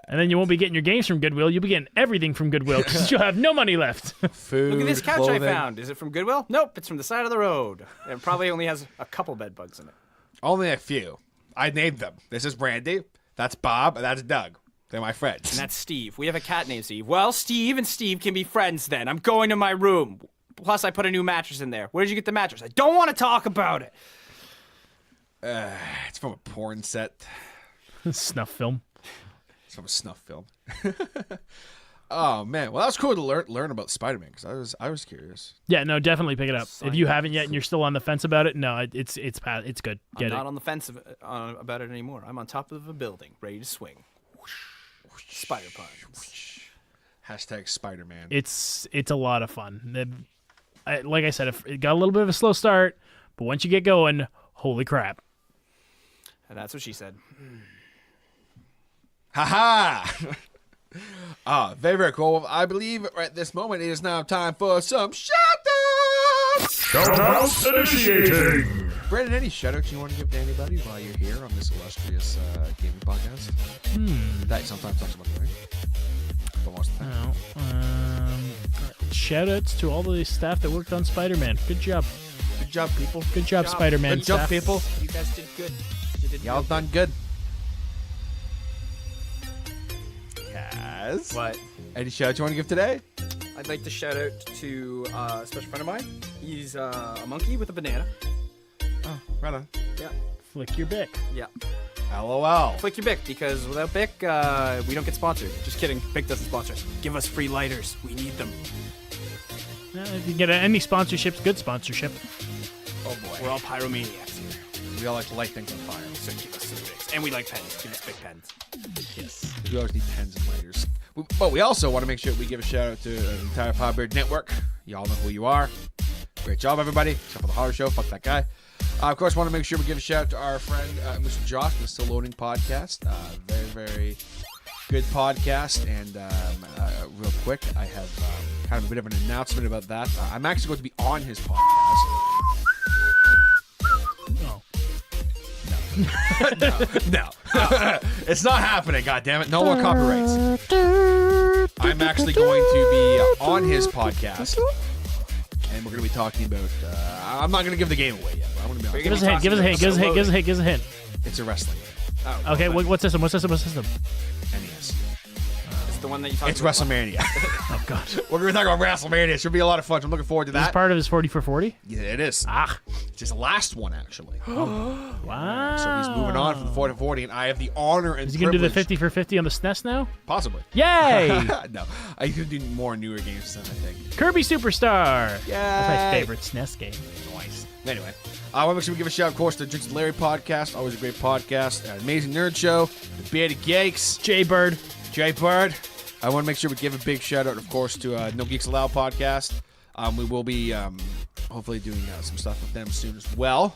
And then you won't be getting your games from Goodwill. You'll be getting everything from Goodwill because you'll have no money left. Food. Look at this couch clothing. I found. Is it from Goodwill? Nope, it's from the side of the road. It probably only has a couple bed bugs in it. Only a few. I named them. This is Brandy. That's Bob. And that's Doug. They're my friends. And that's Steve. We have a cat named Steve. Well, Steve and Steve can be friends then. I'm going to my room. Plus, I put a new mattress in there. Where did you get the mattress? I don't want to talk about it. It's from a porn set. Snuff film. It's from a snuff film. Oh man, well that was cool to learn about Spider-Man because I was curious. Yeah, no, definitely pick it up. If you haven't yet and you're still on the fence about it, no, it's good. I'm not on the fence about it anymore. I'm on top of a building, ready to swing. Spider puns. Hashtag Spider-Man. It's a lot of fun. Like I said, it got a little bit of a slow start, but once you get going, holy crap. And that's what she said. Ha ha! Very, very cool. Well, I believe at this moment it is now time for some shout-outs! Shout-outs initiating! Brandon, any shout-outs you want to give to anybody while you're here on this illustrious gaming podcast? That sometimes talks about right? But most of the time. Shout-outs to all the staff that worked on Spider-Man. Good job. Good job, people. Good job, Spider-Man Good job, staff. people. You guys did good. You did Y'all good. done good. Yes. What? Any shout-outs you want to give today? I'd like to shout out to a special friend of mine. He's a monkey with a banana. Oh, right on. Yeah. Flick your bick. Yeah. LOL. Flick your Bic, because without Bic, we don't get sponsored. Just kidding. Bic doesn't sponsor us. Give us free lighters. We need them. If you get any sponsorships, good sponsorship. Oh boy. We're all pyromaniacs here. We all like to light things on fire. So give us some Bics. And we like pens. Give us big pens. Yes. We always need pens and lighters. But we also want to make sure we give a shout out to the entire Podbeard Network. Y'all know who you are. Great job, everybody. Except for the Hodder Show. Fuck that guy. Of course, want to make sure we give a shout out to our friend, Mr. Josh, from the Still Loading podcast. Very, very good podcast. And real quick, I have kind of a bit of an announcement about that. I'm actually going to be on his podcast. No. It's not happening, goddammit. No more copyrights. I'm actually going to be on his podcast, and we're going to be talking about... I'm not going to give the game away yet, but I'm going to be honest. Give us a hint. Give us a hint. Give us a hint. Give us a hint. Give us a hint. It's a wrestling game. Okay, what system? What system? What system? NES. It's the one that you talked It's about. WrestleMania. Oh God. We're going to talk about WrestleMania. It should be a lot of fun. I'm looking forward to This is that. part of his 40 for 40. Yeah, it is. Ah. It's his last one, actually. Wow. So he's moving on from 40 to 40, and I have the honor and Is he gonna do the privilege- 50 for 50 on the SNES now? Possibly. Yay! No. I could do more newer games than I think. Kirby Superstar. Yay! That's my favorite SNES game. Nice. Anyway, I want to make sure we give a shout, of course, to the Drinks and Larry podcast. Always a great podcast. Amazing Nerd Show. The Bearded Geeks. Jay Bird. Jay Bird. I want to make sure we give a big shout out, of course, to No Geeks Allowed podcast. We will be hopefully doing some stuff with them soon as well.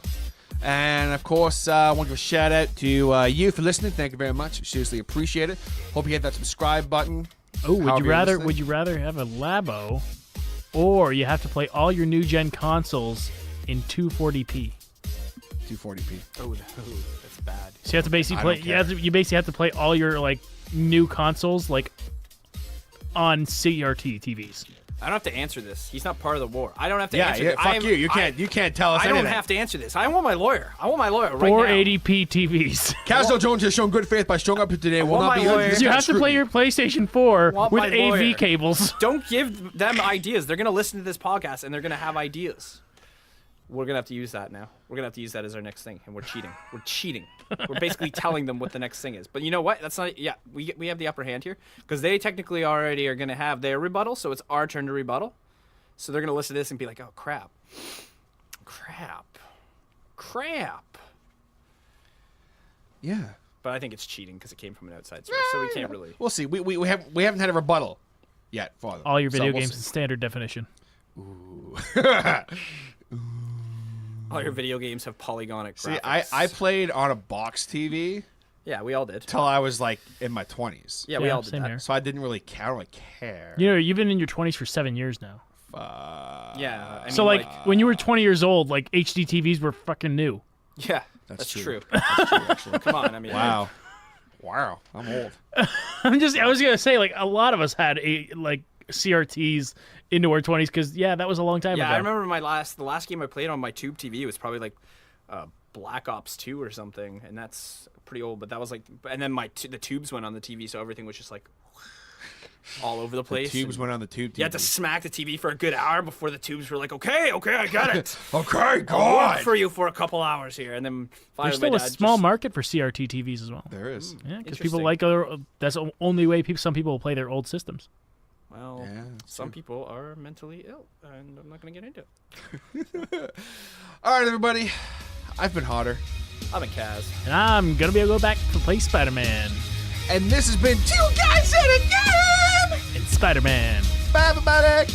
And of course, I want to give a shout out to you for listening. Thank you very much. Seriously appreciate it. Hope you hit that subscribe button. Oh, However you're listening. would you rather have a Labo, or you have to play all your new gen consoles in 240p? 240p. Oh, that's bad. So you have to basically I play. don't You basically have to play all your like new consoles like on CRT TVs. I don't have to answer this. He's not part of the war. I don't have to Yeah, answer yeah. this. Fuck you. You can't tell us I anything. don't have to answer this. I want my lawyer. I want my lawyer right now. 480p TVs. Casdo Jones has shown good faith by showing up here today. Will want not my be under lawyer. this You kind have of to play scrutiny. your PlayStation 4 Want with my AV lawyer. cables. Don't give them ideas. They're going to listen to this podcast, and they're going to have ideas. We're going to have to use that now. We're going to have to use that as our next thing, and we're cheating. We're cheating. We're basically telling them what the next thing is. But you know what? That's not... Yeah, we have the upper hand here, because they technically already are going to have their rebuttal, so it's our turn to rebuttal. So they're going to listen to this and be like, oh, crap. Yeah. But I think it's cheating because it came from an outside source, so we can't really... We'll see. We haven't had a rebuttal yet for them. All your So video we'll games see. in standard definition. All your video games have polygonic graphics. See, I played on a box TV Yeah, we all did. till I was like in my 20s. Yeah, we Yeah, all did same that. here. So I didn't really care. You know, you've been in your 20s for 7 years now. Yeah. I mean, So like when you were 20 years old, like HD TVs were fucking new. yeah, That's that's true. true. That's true, actually. Come on, I mean, Wow. Wow. I'm old. I was gonna say like a lot of us had like CRTs into our 20s because yeah, that was a long time Yeah, ago. I remember the last game I played on my tube TV was probably like Black Ops 2 or something, and that's pretty old. But that was like, and then the tubes went on the TV, so everything was just like all over the place. Tubes and went on the tube. You had to smack the TV for a good hour before the tubes were like, okay, I got it. Okay, I'll God. work for you for a couple hours here, and then finally There's still my a dad small just- market for CRT TVs as well. There is. Yeah, because people Interesting. like other. That's the only way some people will play their old systems. Well, Yeah, that's some true. people are mentally ill, and I'm not going to get into it. All right, everybody. I've been Hodder. I'm a Kaz. And I'm gonna be able to go back to play Spider-Man And this has been Two Guys in a Game! and Spider-Man. Bye, everybody.